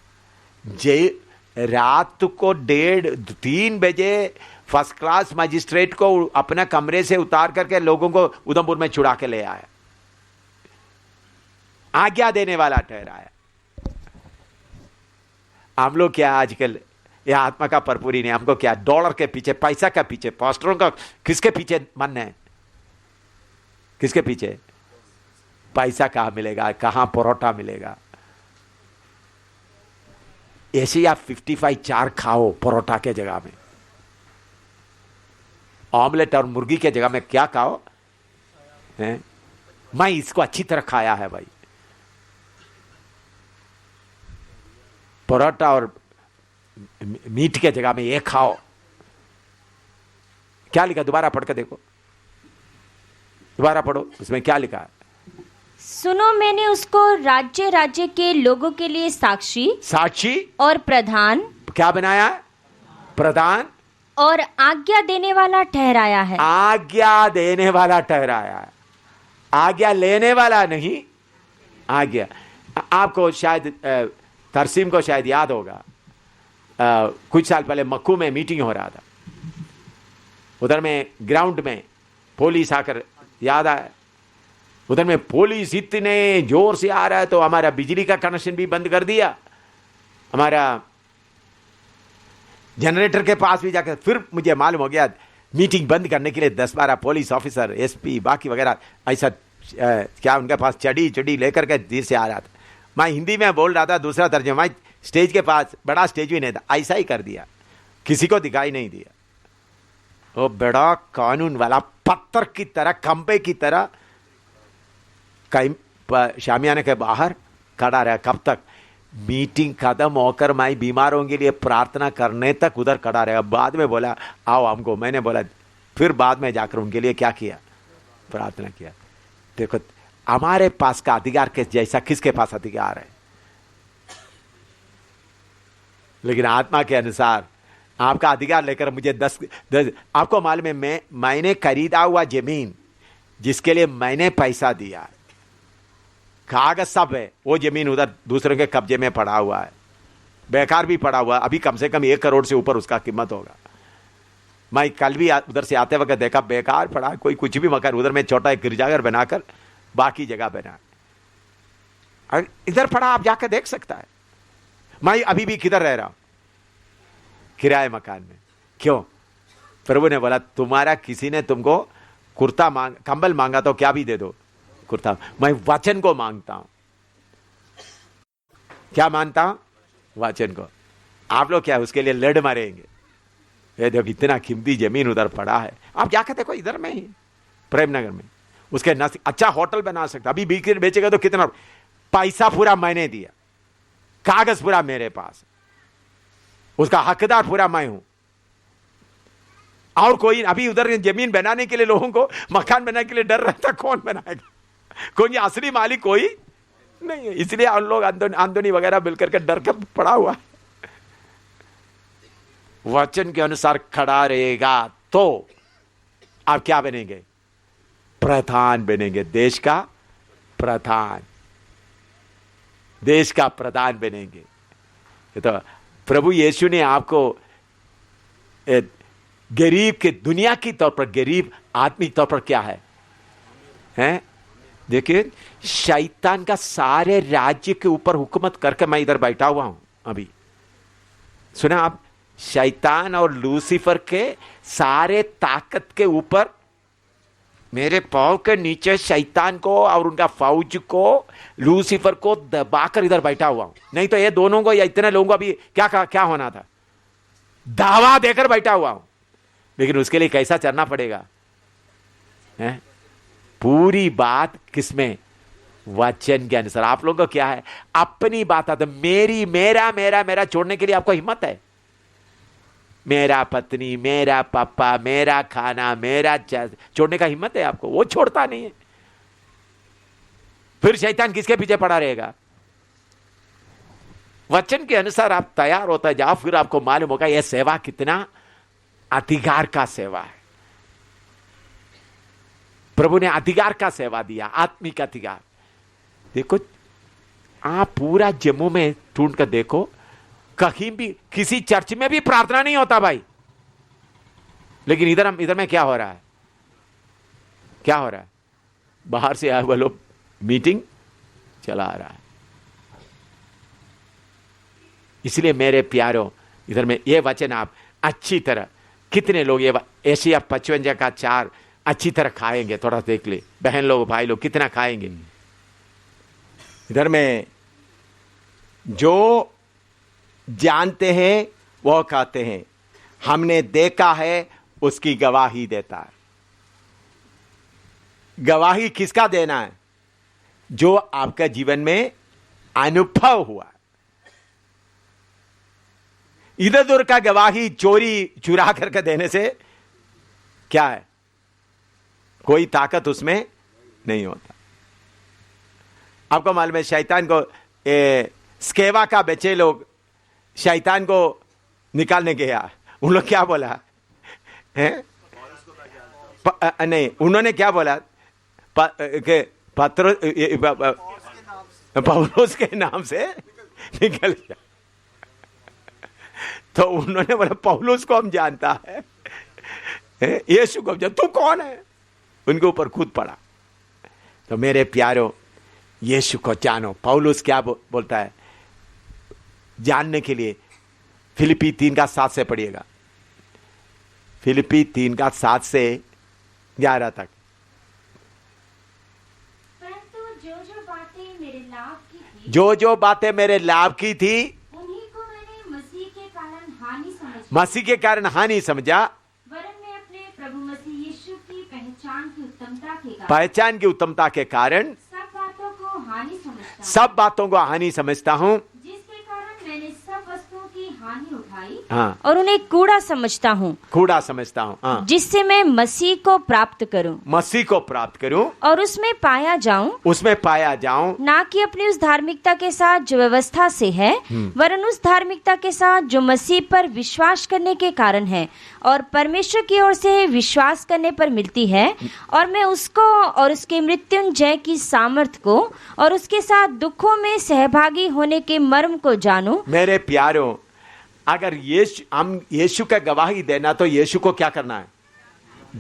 रात को 1:30-3 बजे फर्स्ट क्लास मजिस्ट्रेट को अपना कमरे से उतार करके लोगों को उधमपुर में छुड़ा के ले आया। आज्ञा देने वाला ठहराया। हम लोग क्या आजकल ये आत्मा का भरपूरी नहीं, हमको क्या डॉलर के पीछे, पैसा के पीछे, पास्टरों का किसके पीछे मन है? किसके पीछे? पैसा कहां मिलेगा, कहां परोठा मिलेगा। यशायाह 55:4 खाओ परोठा के जगह में, ऑमलेट और मुर्गी के जगह में क्या खाओ है? मैं इसको अच्छी तरह खाया है भाई, परोठा और मीट के जगह में ये खाओ। क्या लिखा? दोबारा पढ़ के देखो, दोबारा पढ़ो, उसमें क्या लिखा है? सुनो, मैंने उसको राज्य राज्य के लोगों के लिए साक्षी और प्रधान क्या बनाया? प्रधान और आज्ञा देने वाला ठहराया है। आज्ञा देने वाला ठहराया है, आज्ञा लेने वाला नहीं। आज्ञा। आपको शायद तरसीम को शायद याद होगा, कुछ साल पहले मक्कू में मीटिंग हो रहा था, उधर में ग्राउंड में पुलिस आकर, याद आया, उधर में पुलिस इतने जोर से आ रहा है तो हमारा बिजली का कनेक्शन भी बंद कर दिया, हमारा जनरेटर के पास भी जाकर, फिर मुझे मालूम हो गया मीटिंग बंद करने के लिए 10-12 पुलिस ऑफिसर, एसपी, बाकी वगैरह ऐसा क्या उनके पास चढ़ी लेकर के धीरे से आ रहा था। मैं हिंदी में बोल रहा था, दूसरा तर्जुमा, मैं स्टेज के पास, बड़ा स्टेज भी नहीं था, ऐसा ही कर दिया, किसी को दिखाई नहीं दिया। वो बड़ा कानून वाला पत्थर की तरह, खंबे की तरह कहीं शामियाने के बाहर खड़ा रहा। कब तक? मीटिंग खत्म होकर मैं बीमारों के लिए प्रार्थना करने तक उधर खड़ा रहा। बाद में बोला आओ हमको, मैंने बोला, फिर बाद में जाकर उनके लिए क्या किया? प्रार्थना किया। देखो हमारे पास का अधिकार के जैसा किसके पास अधिकार है? लेकिन आत्मा के अनुसार आपका अधिकार लेकर मुझे 10 आपको मालूम है, मैंने खरीदा हुआ जमीन जिसके लिए मैंने पैसा दिया, कागज सब है, वो जमीन उधर दूसरों के कब्जे में पड़ा हुआ है, बेकार भी पड़ा हुआ है। अभी कम से कम 1 करोड़ से ऊपर उसका कीमत होगा। मैं कल भी उधर से आते वक्त देखा, बेकार पड़ा, कोई कुछ भी मगर उधर में छोटा एक गिरजाघर बनाकर बाकी जगह बना, इधर पड़ा, आप जाकर देख सकता है। मैं अभी भी किधर रह रहा हूं? किराए मकान में। क्यों? प्रभु ने बोला तुम्हारा किसी ने तुमको कुर्ता कंबल मांगा तो क्या भी दे दो, कुर्ता। मैं वचन को मांगता हूं। क्या मानता हूं? वचन को। आप लोग क्या उसके लिए लड़ मारेंगे? ये देखो इतना कीमती जमीन उधर पड़ा है, आप जाकर देखो, इधर में ही प्रेमनगर में, उसके नजदीक अच्छा होटल बना सकता। अभी बेचेगा तो कितना पैसा पूरा मैंने दिया, कागज पूरा मेरे पास, उसका हकदार पूरा मैं हूं। और कोई अभी उधर जमीन बनाने के लिए, लोगों को मकान बनाने के लिए डर रहता, कौन बनाएगा? कोई असली मालिक कोई नहीं है, इसलिए उन लोग आंदोनी वगैरह मिलकर के डर के पड़ा हुआ है। वचन के अनुसार खड़ा रहेगा तो आप क्या बनेंगे? प्रधान बनेंगे, देश का प्रधान, देश का प्रधान बनेंगे। तो प्रभु यीशु ने आपको गरीब के, दुनिया की तौर पर गरीब, आत्मिक तौर पर क्या है? हैं? देखिए शैतान का सारे राज्य के ऊपर हुकूमत करके मैं इधर बैठा हुआ हूं। अभी सुना आप? शैतान और लूसीफर के सारे ताकत के ऊपर मेरे पाँव के नीचे शैतान को और उनका फौज को, लूसीफर को दबाकर इधर बैठा हुआ हूं। नहीं तो ये दोनों को या इतने लोगों को अभी क्या होना था, दावा देकर बैठा हुआ हूं। लेकिन उसके लिए कैसा चलना पड़ेगा है? पूरी बात किसमें? वचन के अनुसार। आप लोगों को क्या है? अपनी बात आता, मेरी मेरा मेरा मेरा छोड़ने के लिए आपको हिम्मत है? मेरा पत्नी, मेरा पापा, मेरा खाना, मेरा छोड़ने का हिम्मत है आपको? वो छोड़ता नहीं है। फिर शैतान किसके पीछे पड़ा रहेगा? वचन के अनुसार आप तैयार होता जाओ, फिर आपको मालूम होगा यह सेवा कितना अधिकार का सेवा है। प्रभु ने अधिकार का सेवा दिया, आत्मिक अधिकार। देखो, आप पूरा जम्मू में ढूंढ कर देखो, कहीं भी किसी चर्च में भी प्रार्थना नहीं होता भाई। लेकिन इधर में क्या हो रहा है? क्या हो रहा है? बाहर से आए वो लोग मीटिंग चला रहा है। इसलिए मेरे प्यारों, इधर में ये वचन आप अच्छी तरह, कितने लोग ये एशिया 55 का 4 अच्छी तरह खाएंगे? थोड़ा देख ले बहन लोग, भाई लोग, कितना खाएंगे? इधर में जो जानते हैं वो कहते हैं, हमने देखा है उसकी गवाही देता है। गवाही किसका देना है? जो आपका जीवन में अनुभव हुआ। इधर उधर का गवाही चोरी चुरा करके देने से क्या है? कोई ताकत उसमें नहीं होता। आपको मालूम है, शैतान को स्केवा का बच्चे लोग शैतान को निकालने गया, उन लोग क्या बोला है? नहीं, उन्होंने क्या बोला? पौलुस के नाम से निकल गया। तो उन्होंने बोला पौलुस को हम जानता है, यीशु को जानता, तू कौन है? उनके ऊपर खुद पड़ा। तो मेरे प्यारों, यीशु को जानो। पौलुस क्या बोलता है जानने के लिए? फिलिपी 3:7 से पढ़िएगा। फिलिपी 3:7 से 11 तक। परंतु जो जो बातें मेरे लाभ की थी, उन्हीं को मैंने मसीह के कारण हानि समझा। वरन मैं अपने प्रभु मसीह यीशु की पहचान की उत्तमता के कारण सब बातों को हानि समझता हूँ, जिसके कारण मैंने सब वस्तुओं की हानि उठाई, हाँ, और उन्हें कूड़ा समझता हूँ, हाँ, जिससे मैं मसीह को प्राप्त करूँ और उसमें पाया जाऊँ, ना कि अपनी उस धार्मिकता के साथ जो व्यवस्था से है, वरन उस धार्मिकता के साथ जो मसीह पर विश्वास करने के कारण है और परमेश्वर की ओर से विश्वास करने पर मिलती है। और मैं उसको और उसके मृत्युंजय की सामर्थ को और उसके साथ दुखों में सहभागी होने के मर्म को जानूं। मेरे प्यारों, अगर हम यीशु का गवाही देना, तो यीशु को क्या करना है?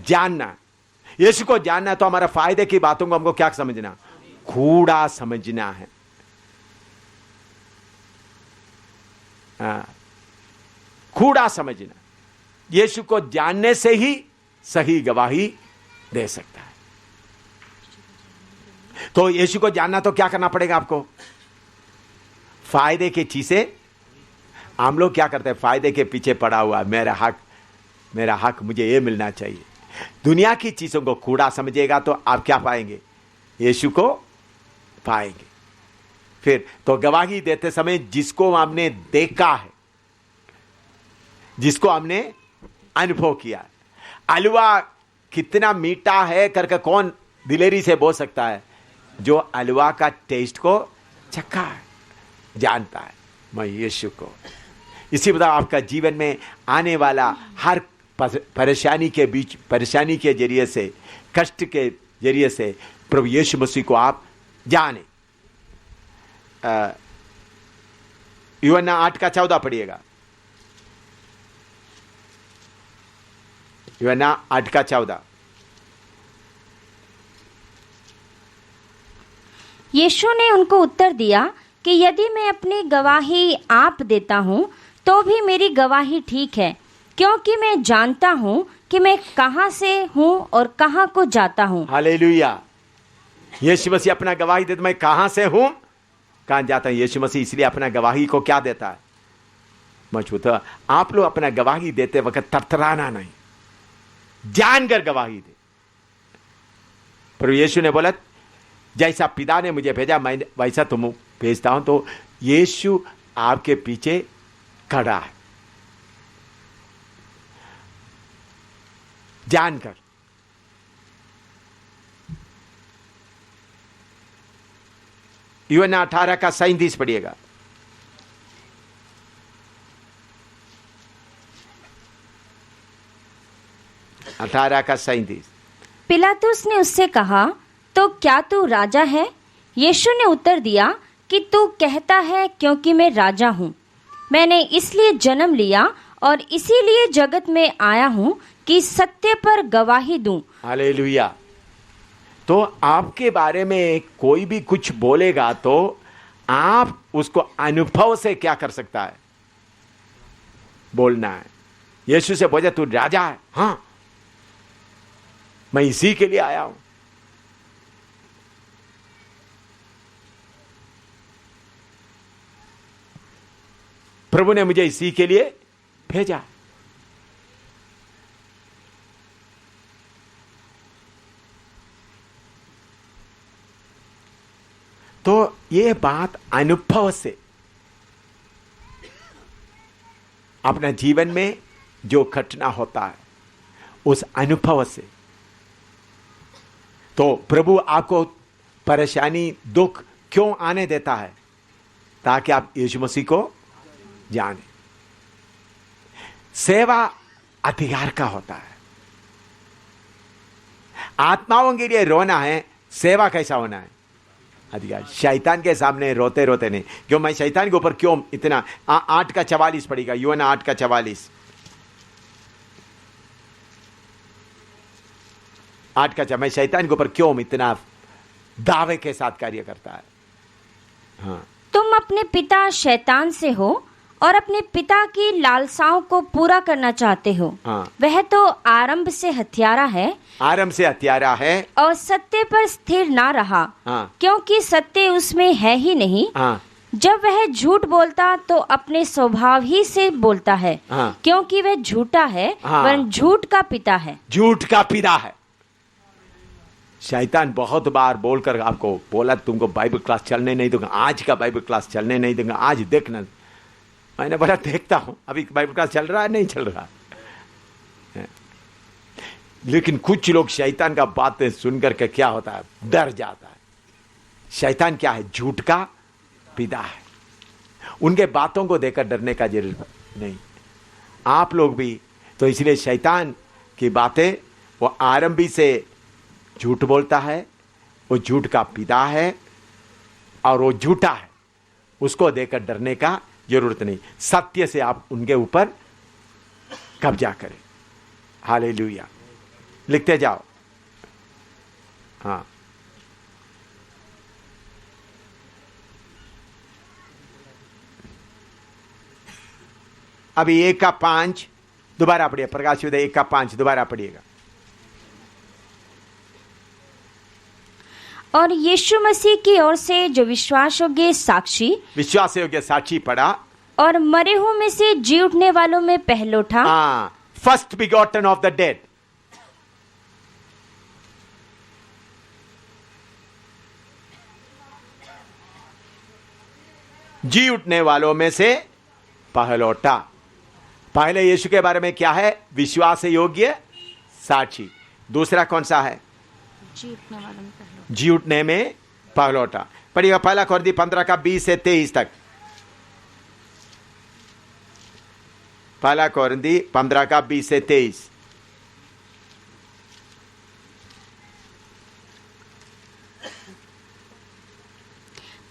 जानना। यीशु को जानना है तो हमारा फायदे की बातों को हमको क्या समझना? कूड़ा समझना है। कूड़ा समझना। यीशु को जानने से ही सही गवाही दे सकता है। तो यीशु को जानना तो क्या करना पड़ेगा आपको? फायदे की चीजें, हम लोग क्या करते हैं? फायदे के पीछे पड़ा हुआ, मेरा हक मुझे ये मिलना चाहिए। दुनिया की चीजों को कूड़ा समझेगा तो आप क्या पाएंगे? यीशु को पाएंगे। फिर तो गवाही देते समय जिसको हमने देखा है, जिसको हमने अनुभव किया है, अलवा कितना मीठा है करके कौन दिलेरी से बोल सकता है? जो अलवा का टेस्ट को चखा है, जानता है मैं यीशु को। इसी प्रकार आपका जीवन में आने वाला हर परेशानी के बीच, परेशानी के जरिए से, कष्ट के जरिए से प्रभु यीशु मसीह को आप जाने। यूहन्ना 8:14 पढ़िएगा। यूहन्ना 8:14। यीशु ने उनको उत्तर दिया कि यदि मैं अपनी गवाही आप देता हूँ तो भी मेरी गवाही ठीक है, क्योंकि मैं जानता हूँ कि मैं कहाँ से हूँ और कहाँ को जाता हूँ। हालेलुया। यीशु मसीह अपना गवाही देता, मैं कहां से हूं, कहां जाता हूं। यीशु मसीह इसलिए अपना गवाही को क्या देता है? मजबूत। आप लोग अपना गवाही देते वक्त तरतराना नहीं, जानकर गवाही दे। पर यीशु ने बोला, जैसा पिता ने मुझे भेजा मैं वैसा तुम भेजता हूं। तो यीशु आपके पीछे खड़ा है, जानकर। यूहन्ना 18 का 37 पढ़िएगा। 18 का 37। पिलातुस ने उससे कहा, तो क्या तू राजा है? यीशु ने उत्तर दिया कि तू कहता है, क्योंकि मैं राजा हूँ। मैंने इसलिए जन्म लिया और इसीलिए जगत में आया हूँ कि सत्य पर गवाही दूं। हालेलुया। तो आपके बारे में कोई भी कुछ बोलेगा तो आप उसको अनुभव से क्या कर सकता है? बोलना है। यीशु से बोला, तू राजा है? हाँ, मैं इसी के लिए आया हूं। प्रभु ने मुझे इसी के लिए भेजा। तो ये बात अनुभव से, अपने जीवन में जो घटना होता है उस अनुभव से। तो प्रभु आपको परेशानी दुख क्यों आने देता है? ताकि आप यीशु मसीह को जाने। सेवा अधिकार का होता है। आत्माओं के लिए रोना है, सेवा कैसा होना है? अधिकार। शैतान के सामने रोते रोते नहीं। क्यों? मैं शैतान के ऊपर क्यों इतना 8 का 44 पड़ेगा। यूहन्ना 8 का 44। 8 का मैं शैतान के ऊपर क्यों इतना दावे के साथ कार्य करता है? हाँ। तुम अपने पिता शैतान से हो और अपने पिता की लालसाओं को पूरा करना चाहते हो। हाँ। वह तो आरंभ से हत्यारा है, आरंभ से हत्यारा है और सत्य पर स्थिर ना रहा। हाँ। क्योंकि सत्य उसमें है ही नहीं। हाँ। जब वह झूठ बोलता तो अपने स्वभाव ही से बोलता है। हाँ। क्योंकि वह झूठा है, हाँ। वरन झूठ का पिता है। झूठ का पिता है। शैतान बहुत बार बोलकर आपको बोला, तुमको बाइबल क्लास चलने नहीं दूंगा, आज का बाइबल क्लास चलने नहीं दूंगा, आज देखना। मैंने बोला देखता हूं, अभी बाइबल क्लास चल रहा है नहीं चल रहा। लेकिन कुछ लोग शैतान का बातें सुनकर के क्या होता है? डर जाता है। शैतान क्या है? झूठ का पिता है। उनके बातों को देखकर डरने का जरूरत नहीं। आप लोग भी तो इसलिए शैतान की बातें, वो आरंभी से झूठ बोलता है, वो झूठ का पिता है और वो झूठा है। उसको देखकर डरने का जरूरत नहीं। सत्य से आप उनके ऊपर कब्जा करें। हालेलुया। लिखते जाओ। हाँ। अभी 1 का 5 दोबारा पढ़िए। प्रकाश 1 का 5 दोबारा पढ़िएगा। और यीशु मसीह की ओर से जो विश्वास योग्य साक्षी पढ़ा, और मरे हुओं में से जी उठने वालों में पहलोठा। First begotten of the dead. जी उठने वालों में से पहलोठा। पहले यीशु के बारे में क्या है? विश्वास योग्य साक्षी। दूसरा कौन सा है? जी उठने में पहलोठा। पढ़िएगा 1 कोरिन्थी 15 का 20 से 23 तक। 1 कोरिन्थी 15 का 20 से 23।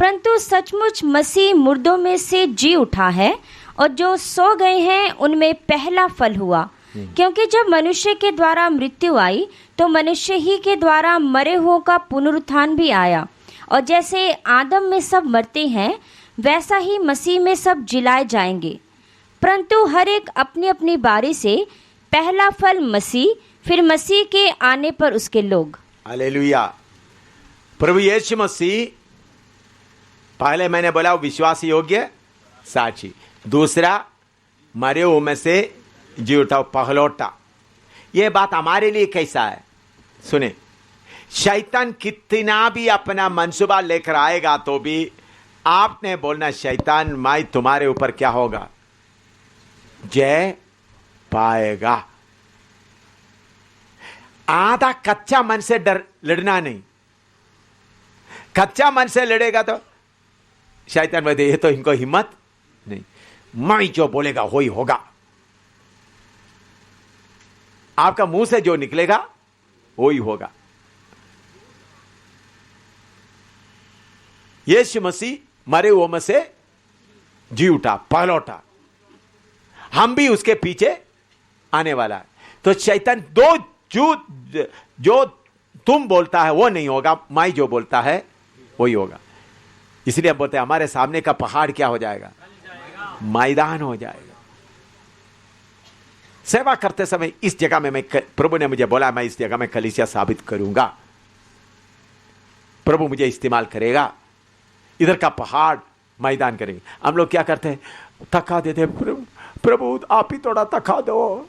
परंतु सचमुच मसीह मुर्दों में से जी उठा है, और जो सो गए हैं उनमें पहला फल हुआ। क्योंकि जब मनुष्य के द्वारा मृत्यु आई तो मनुष्य ही के द्वारा मरे हुओं का पुनरुत्थान भी आया। और जैसे आदम में सब मरते हैं, वैसा ही मसीह में सब जिलाए जाएंगे। परंतु हर एक अपनी अपनी बारी से, पहला फल मसीह, फिर मसीह के आने पर उसके लोग। हालेलुया। प्रभु यीशु मसीह, पहले मैंने बोला विश्वास योग्य साक्षी, दूसरा मरे हुए में से जी उठा पहलौटा। यह बात हमारे लिए कैसा है सुने, शैतान कितना भी अपना मंसूबा लेकर आएगा तो भी आपने बोलना, शैतान मैं तुम्हारे ऊपर क्या होगा, जय पाएगा। आधा कच्चा मन से डर लड़ना नहीं, कच्चा मन से लड़ेगा तो शैतान बोलते ये तो इनको हिम्मत नहीं, मैं जो बोलेगा वो ही होगा। आपका मुंह से जो निकलेगा वो ही होगा। यीशु मसीह मरे हुए में से जी उठा, पहलौटा, हम भी उसके पीछे आने वाला है। तो शैतान दो जो तुम बोलता है वो नहीं होगा, मैं जो बोलता है वही होगा। इसलिए हम बोलते हैं हमारे सामने का पहाड़ क्या हो जाएगा, मैदान हो जाएगा। सेवा करते समय इस जगह में प्रभु ने मुझे बोला मैं इस जगह में कलीसिया साबित करूंगा, प्रभु मुझे इस्तेमाल करेगा, इधर का पहाड़ मैदान करेंगे। हम लोग क्या करते हैं, थका देते हैं, प्रभु आप ही थोड़ा थका दो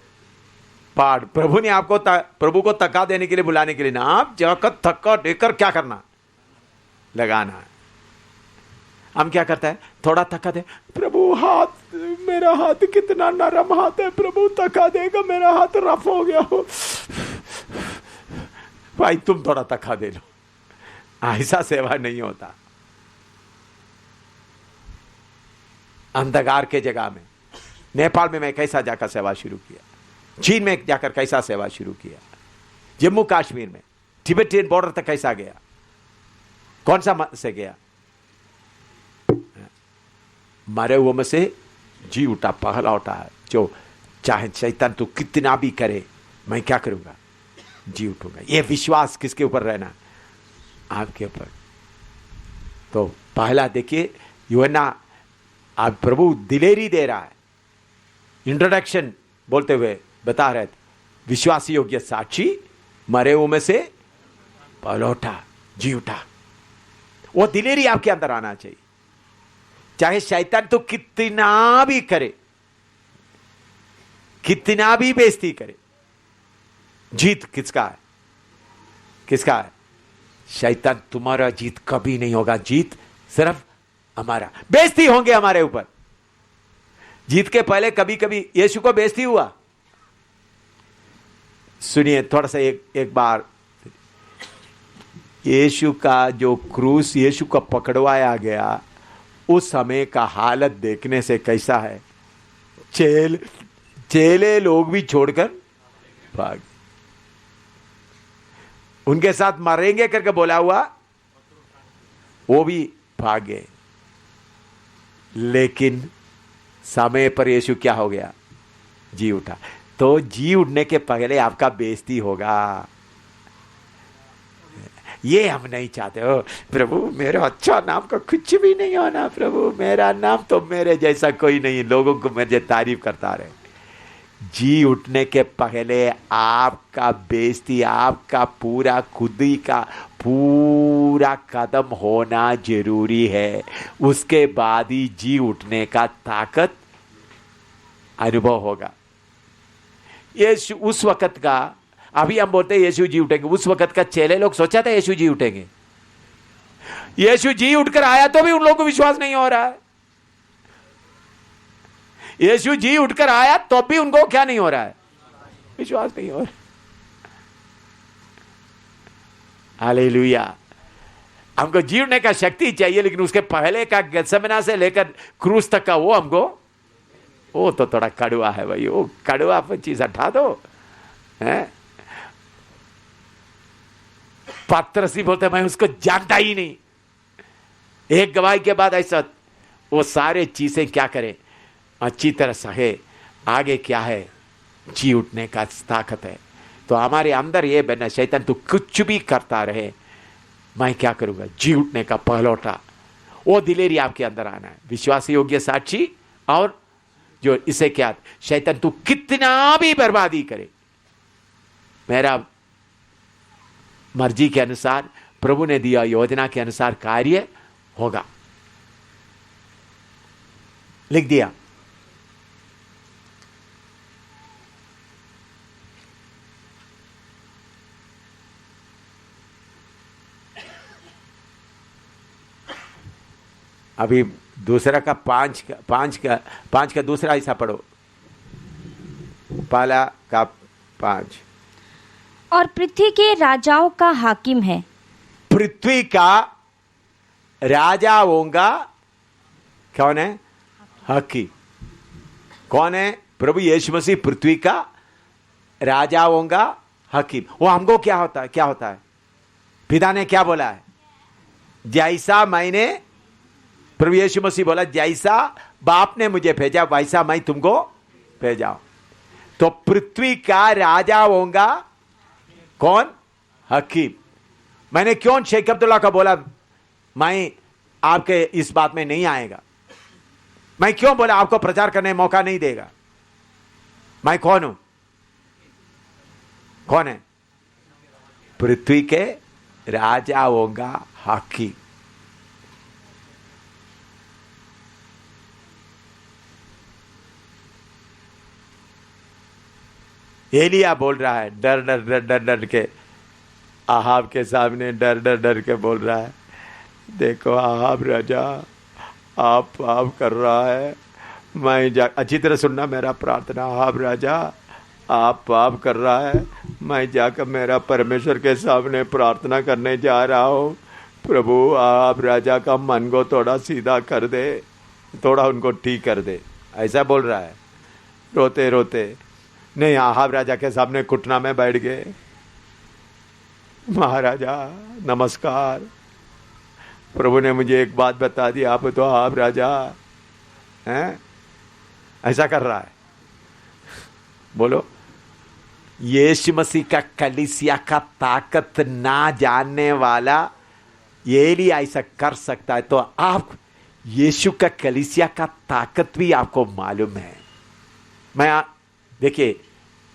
पहाड़। प्रभु ने आपको प्रभु को थका देने के लिए, बुलाने के लिए ना, आप जाकर थका देकर क्या करना, लगाना है। हम क्या करते हैं, थोड़ा थका दे, प्रभु हाथ, मेरा हाथ कितना नरम हाथ है, प्रभु थका देगा, मेरा हाथ रफ हो गया हो, भाई तुम थोड़ा थका दे लो। ऐसा सेवा नहीं होता। अंधकार के जगह में, नेपाल में मैं कैसा जाकर सेवा शुरू किया, चीन में जाकर कैसा सेवा शुरू किया, जम्मू कश्मीर में तिब्बतियन बॉर्डर तक कैसा गया, कौन सा से गया, मरे हुए में से जी उठा, पहला उठा है। जो चाहे शैतान तो कितना भी करे, मैं क्या करूंगा, जी उठूंगा। यह विश्वास किसके ऊपर रहना, आपके ऊपर। तो पहला देखिए, यूहन्ना आप प्रभु दिलेरी दे रहा है, इंट्रोडक्शन बोलते हुए बता रहे थे, विश्वास योग्य साक्षी, मरे हुए में से पलौटा, जी उठा। वो दिलेरी आपके अंदर आना चाहिए। चाहे शैतान तो कितना भी करे, कितना भी बेइज्जती करे, जीत किसका है, किसका है, शैतान तुम्हारा जीत कभी नहीं होगा, जीत सिर्फ हमारा। बेइज्जती होंगे हमारे ऊपर। जीत के पहले कभी कभी यीशु को बेइज्जती हुआ। सुनिए थोड़ा सा एक बार, यीशु का जो क्रूस यीशु को पकड़वाया गया, उस समय का हालत देखने से कैसा है, चेले लोग भी छोड़कर भाग, उनके साथ मरेंगे करके बोला हुआ वो भी भागे। लेकिन समय पर यीशु क्या हो गया, जी उठा। तो जी उठने के पहले आपका बेइज्जती होगा। ये हम नहीं चाहते हो, प्रभु मेरा अच्छा नाम का कुछ भी नहीं होना, प्रभु मेरा नाम तो मेरे जैसा कोई नहीं, लोगों को मुझे तारीफ करता रहे। जी उठने के पहले आपका बेइज्जती, आपका पूरा खुदी का पूरा कदम होना जरूरी है। उसके बाद ही जी उठने का ताकत अनुभव होगा। यीशु उस वक्त का, अभी हम बोलते हैं यीशु जी उठेंगे, उस वक्त का चेले लोग सोचा था यीशु जी उठेंगे। यीशु जी उठकर आया तो भी उन लोगों को विश्वास नहीं हो रहा है। यीशु जी उठकर आया तो भी उनको क्या नहीं हो रहा है, विश्वास नहीं हो रहा। हालेलुया। हमको जी उठने का शक्ति चाहिए, लेकिन उसके पहले का गत्सेमने से लेकर क्रूस तक का वो हमको, वो तो थोड़ा कड़वा है भाई, वो कड़वा चीज हटा दो। है पत्रसी बोलते मैं उसको जानता ही नहीं। एक गवाही के बाद ऐसा वो सारे चीजें क्या करें, अच्छी तरह सहे। आगे क्या है, जी उठने का ताकत है। तो हमारे अंदर ये बना, शैतान तो कुछ भी करता रहे, मैं क्या करूंगा, जी उठने का पहलौटा, वो दिलेरी आपके अंदर आना है। विश्वास योग्य साक्षी और जो इसे क्या, शैतान तू कितना भी बर्बादी करे, मेरा मर्जी के अनुसार, प्रभु ने दिया योजना के अनुसार कार्य होगा। लिख दिया। अभी दूसरा का पांच का दूसरा हिस्सा पढ़ो। पहला का 5। और पृथ्वी के राजाओं का हाकिम है। पृथ्वी का राजाओं का कौन है? हाकिम। कौन है? प्रभु यीशु मसीह पृथ्वी का राजाओं का हाकिम। वो हमको क्या होता है? क्या होता है? पिता ने क्या बोला है? जैसा मैंने, प्रभु यीशु मसीह बोला जैसा बाप ने मुझे भेजा वैसा मैं तुमको भेजा। तो पृथ्वी का राजा होगा कौन? हकीम। मैंने क्यों शेख अब्दुल्ला का बोला मैं आपके इस बात में नहीं आएगा? मैं क्यों बोला आपको प्रचार करने मौका नहीं देगा? मैं कौन हूं? कौन है? पृथ्वी के राजा होगा हकीम। एलिया बोल रहा है डर डर डर डर डर के, आहाब के सामने डर डर डर के बोल रहा है, देखो आहाब राजा आप पाप कर रहा है, मैं जा, अच्छी तरह सुनना मेरा प्रार्थना, आहाब राजा आप पाप कर रहा है, मैं जाकर मेरा परमेश्वर के सामने प्रार्थना करने जा रहा हूँ, प्रभु आहाब राजा का मन को थोड़ा सीधा कर दे, थोड़ा उनको ठीक कर दे। ऐसा बोल रहा है रोते रोते। नहीं, आहाब राजा के सामने घुटना में बैठ गए, महाराजा नमस्कार, प्रभु ने मुझे एक बात बता दी, आप तो आहाब राजा हैं। ऐसा कर रहा है। बोलो, यीशु मसीह का कलीसिया का ताकत ना जानने वाला एलिया ऐसा कर सकता है, तो आप यीशु का कलीसिया का ताकत भी आपको मालूम है। मैं देखिए,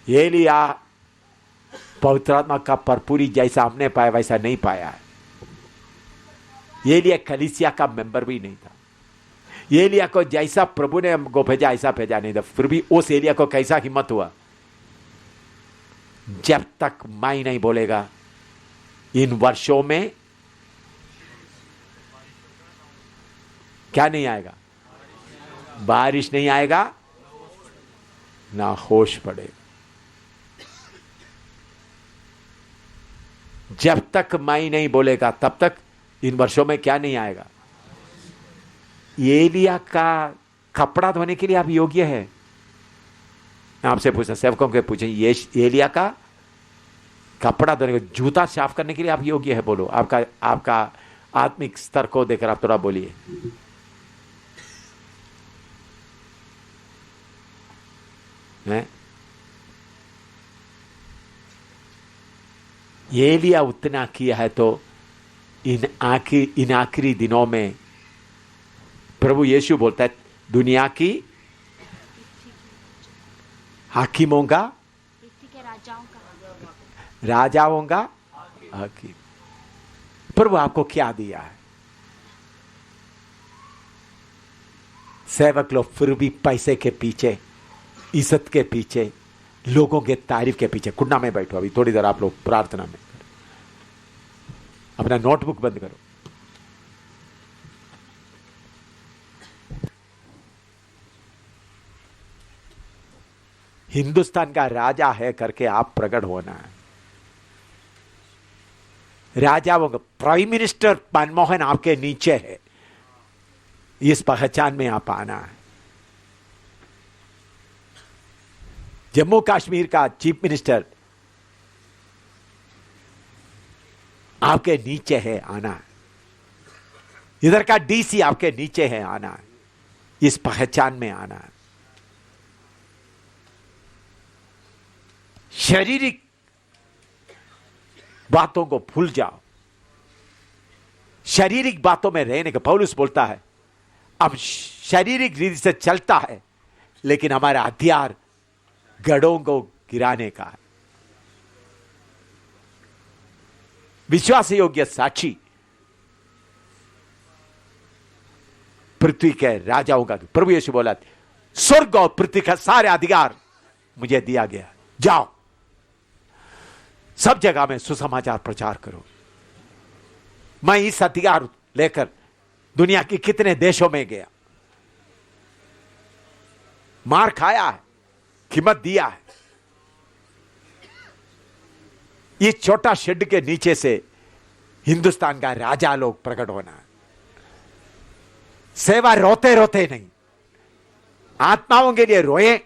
एलिया पवित्र आत्मा का भरपूरी जैसा हमने पाया वैसा नहीं पाया है। एलिया कलीसिया का मेंबर भी नहीं था। एलिया को जैसा प्रभु ने हमको भेजा ऐसा भेजा नहीं था। फिर भी उस एलिया को कैसा हिम्मत हुआ? जब तक मैं नहीं बोलेगा इन वर्षों में क्या नहीं आएगा? बारिश नहीं आएगा, ना होश पड़ेगा। जब तक मैं नहीं बोलेगा तब तक इन वर्षों में क्या नहीं आएगा? एलिया का कपड़ा धोने के लिए आप योग्य है? आपसे पूछना, सेवकों के पूछें, ये एलिया का कपड़ा धोने के, जूता साफ करने के लिए आप योग्य है? बोलो, आपका आत्मिक स्तर को देखकर आप थोड़ा बोलिए। हैं? एलिया उतना किया है, तो इन आखिरी दिनों में प्रभु यीशु बोलता है दुनिया की हाकिमों का, राजाओं का हाकिम। प्रभु आपको क्या दिया है? सेवक लोग फिर भी पैसे के पीछे, इज्जत के पीछे, लोगों के तारीफ के पीछे। कुंडा में बैठो, अभी थोड़ी देर आप लोग प्रार्थना में, अपना नोटबुक बंद करो। हिंदुस्तान का राजा है करके आप प्रकट होना है। राजा वो प्राइम मिनिस्टर मनमोहन आपके नीचे है, इस पहचान में आप आना है। जम्मू कश्मीर का चीफ मिनिस्टर आपके नीचे है, आना है। इधर का डीसी आपके नीचे है, आना है। इस पहचान में आना है। शारीरिक बातों को भूल जाओ, शारीरिक बातों में रहने का। पौलुस बोलता है अब शारीरिक रीति से चलता है, लेकिन हमारा हथियार गढ़ों को गिराने का है। विश्वास योग्य साक्षी पृथ्वी के राजाओं का, प्रभु यीशु बोला स्वर्ग और पृथ्वी का सारे अधिकार मुझे दिया गया, जाओ सब जगह में सुसमाचार प्रचार करो। मैं इस अधिकार लेकर दुनिया की कितने देशों में गया, मार खाया है, कीमत दिया है। ये छोटा शेड के नीचे से हिंदुस्तान का राजा लोग प्रकट होना है। सेवा रोते रोते नहीं, आत्माओं के लिए रोए,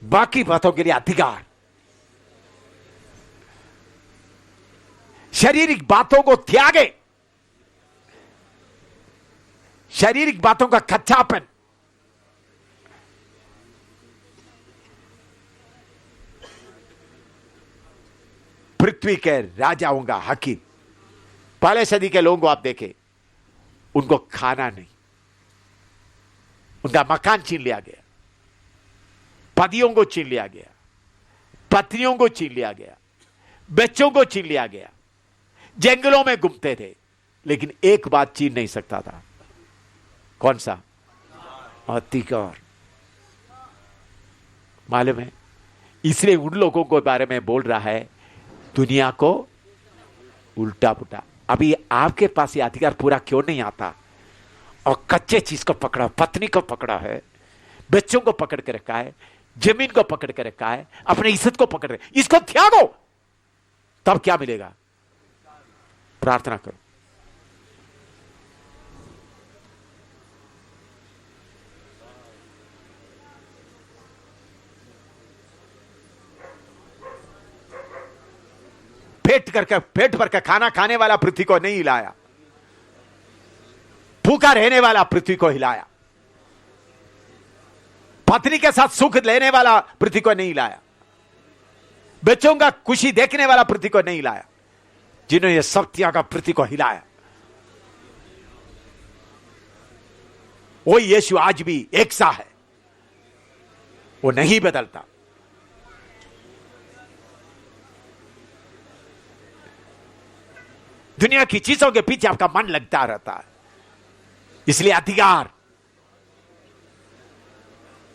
बाकी बातों के लिए अधिकार। शारीरिक बातों को त्यागे, शारीरिक बातों का कच्चापन। पृथ्वी के राजाओं का हकीम। पहले सदी के लोगों को आप देखें, उनको खाना नहीं, उनका मकान छीन लिया गया, पतियों को छीन लिया गया, पत्नियों को छीन लिया गया, बच्चों को छीन लिया गया, जंगलों में घूमते थे, लेकिन एक बात छीन नहीं सकता था। कौन सा? अधिकार। मालूम है? इसलिए उन लोगों के बारे में बोल रहा है, दुनिया को उल्टा पुल्टा। अभी आपके पास ये अधिकार पूरा क्यों नहीं आता? और कच्चे चीज को पकड़ा, पत्नी को पकड़ा है, बच्चों को पकड़ के रखा है, जमीन को पकड़ के रखा है, अपने इज्जत को पकड़ रखा है। इसको त्यागो, तब क्या मिलेगा? प्रार्थना करो। पेट भर का खाना खाने वाला पृथ्वी को नहीं हिलाया, भूखा रहने वाला पृथ्वी को हिलाया, पत्नी के साथ सुख लेने वाला पृथ्वी को नहीं लाया, बच्चों का खुशी देखने वाला पृथ्वी को नहीं लाया। जिन्होंने ये सब त्यागा, पृथ्वी को हिलाया, वो यीशु आज भी एक सा है, वो नहीं बदलता। दुनिया की चीजों के पीछे आपका मन लगता रहता है, इसलिए अधिकार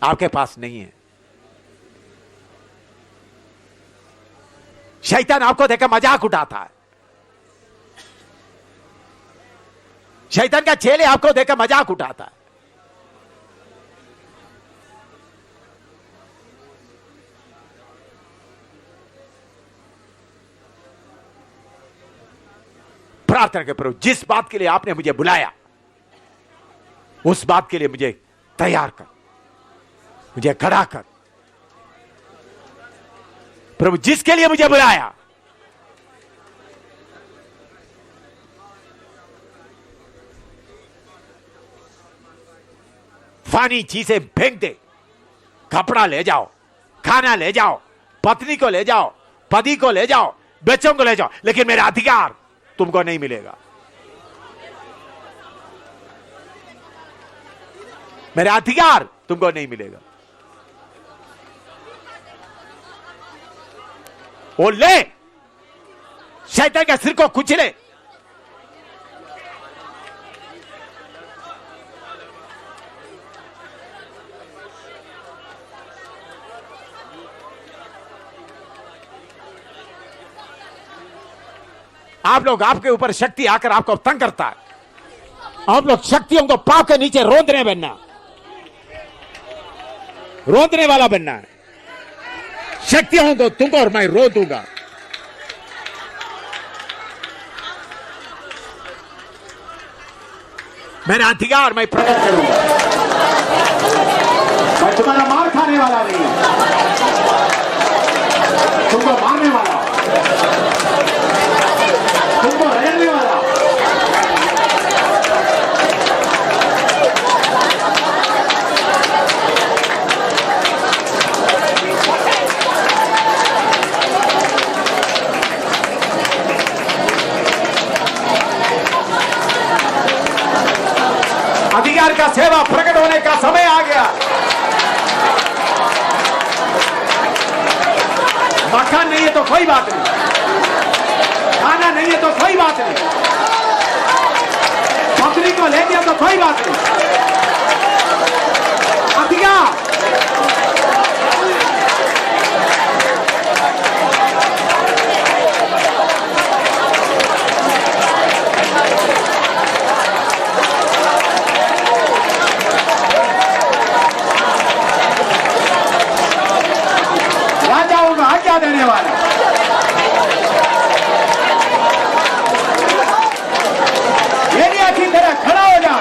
आपके पास नहीं है। शैतान आपको देखकर मजाक उठाता है, शैतान का चेले आपको देखकर मजाक उठाता है। प्रार्थना के प्रभु, जिस बात के लिए आपने मुझे बुलाया, उस बात के लिए मुझे तैयार कर, मुझे खड़ा कर। प्रभु, जिसके लिए मुझे बुलाया, फानी चीजें फेंक दे, कपड़ा ले जाओ, खाना ले जाओ, पत्नी को ले जाओ, पति को ले जाओ, बच्चों को ले जाओ, लेकिन मेरा अधिकार तुमको नहीं मिलेगा। मेरा अधिकार तुमको नहीं मिलेगा। वो ले, शैतान के सिर को कुचले। आप लोग, आपके ऊपर शक्ति आकर आपको तंग करता है, आप लोग शक्तियों को पाप के नीचे रोंदने बनना, रोंदने वाला बनना है। शक्तियों को तुमको और मैं रो दूंगा। मेरा अधिकार मैं प्रकट करूंगा। मैं तुम्हारा मार खाने वाला नहीं, तुमको मारने वाला, तुमको रहने वाला। अधिकार का सेवा प्रकट होने का समय आ गया। मकान नहीं है तो कोई बात नहीं, खाना नहीं है तो कोई बात नहीं, बकरी को ले लिया तो कोई बात नहीं। अधिका राजाओं को आज्ञा देने वाला, एलिया की तरह खड़ा हो जा,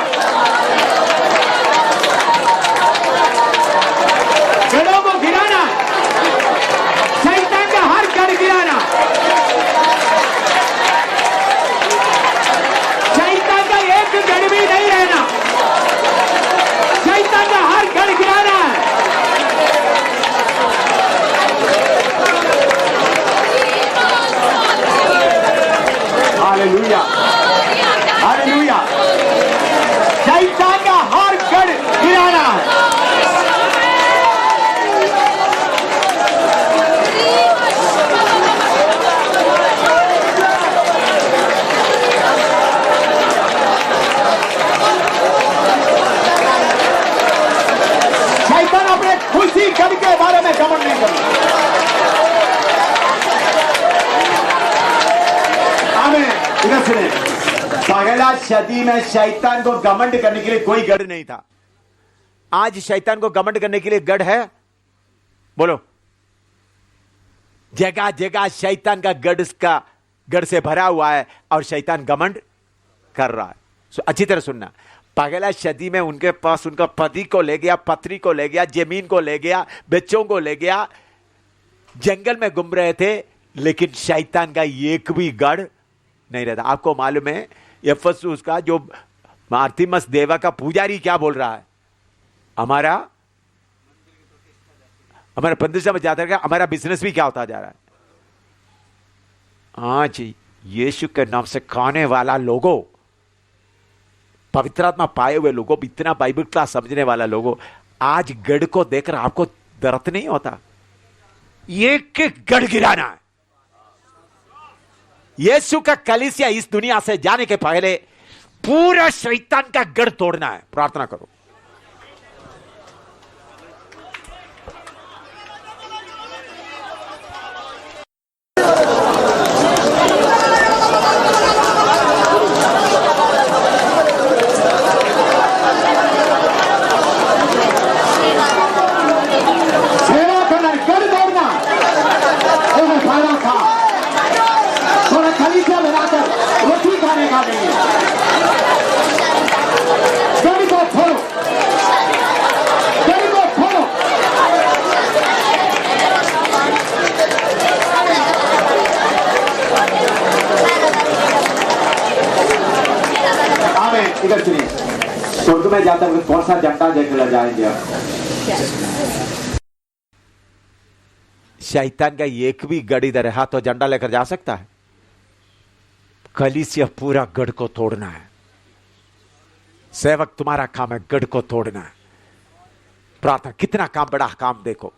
गढ़ों को गिराना, शैतान का हर गढ़ गिराना, शैतान का एक गढ़ भी नहीं रहना, शैतान का हर गढ़ गिराना है। Hallelujah, hallelujah. शैतान का हर गढ़ गिराना है। शैतान अपने खुशी गढ़ के बारे में घमंड नहीं करता। आमीन। इधर सुने, पहला सदी में शैतान को घमंड करने के लिए कोई गढ़ नहीं था। आज शैतान को घमंड करने के लिए गढ़ है? बोलो। जगह जगह शैतान का गढ़ से भरा हुआ है और शैतान घमंड कर रहा है। अच्छी तरह सुनना, पहला सदी में उनके पास उनका पति को ले गया, पत्नी को ले गया, जमीन को ले गया, बच्चों को ले गया, जंगल में घूम रहे थे, लेकिन शैतान का एक भी गढ़ नहीं रहता। आपको मालूम है एफेसुस का जो आर्तिमस देवा का पुजारी क्या बोल रहा है? हमारा प्रतिष्ठा में जाता है, हमारा बिजनेस भी क्या होता जा रहा है। हाँ जी, यीशु के नाम से खाने वाला लोगों, पवित्र आत्मा पाए हुए लोगों, इतना बाइबल क्लास समझने वाला लोगों, आज गढ़ को देखकर आपको दर्द नहीं होता? एक एक गढ़ गिराना है। यीशु का कलीसिया इस दुनिया से जाने के पहले पूरा शैतान का गढ़ तोड़ना है। प्रार्थना करो। इधर सुनिए, स्वर्ग में जाता है कौन सा झंडा लेकर जाएंगे आप? शैतान का एक भी गढ़ इधर है तो झंडा लेकर जा सकता है? कलीसिया पूरा गढ़ को तोड़ना है। सेवक तुम्हारा काम है गढ़ को तोड़ना है। प्रार्थना, कितना काम, बड़ा काम देखो।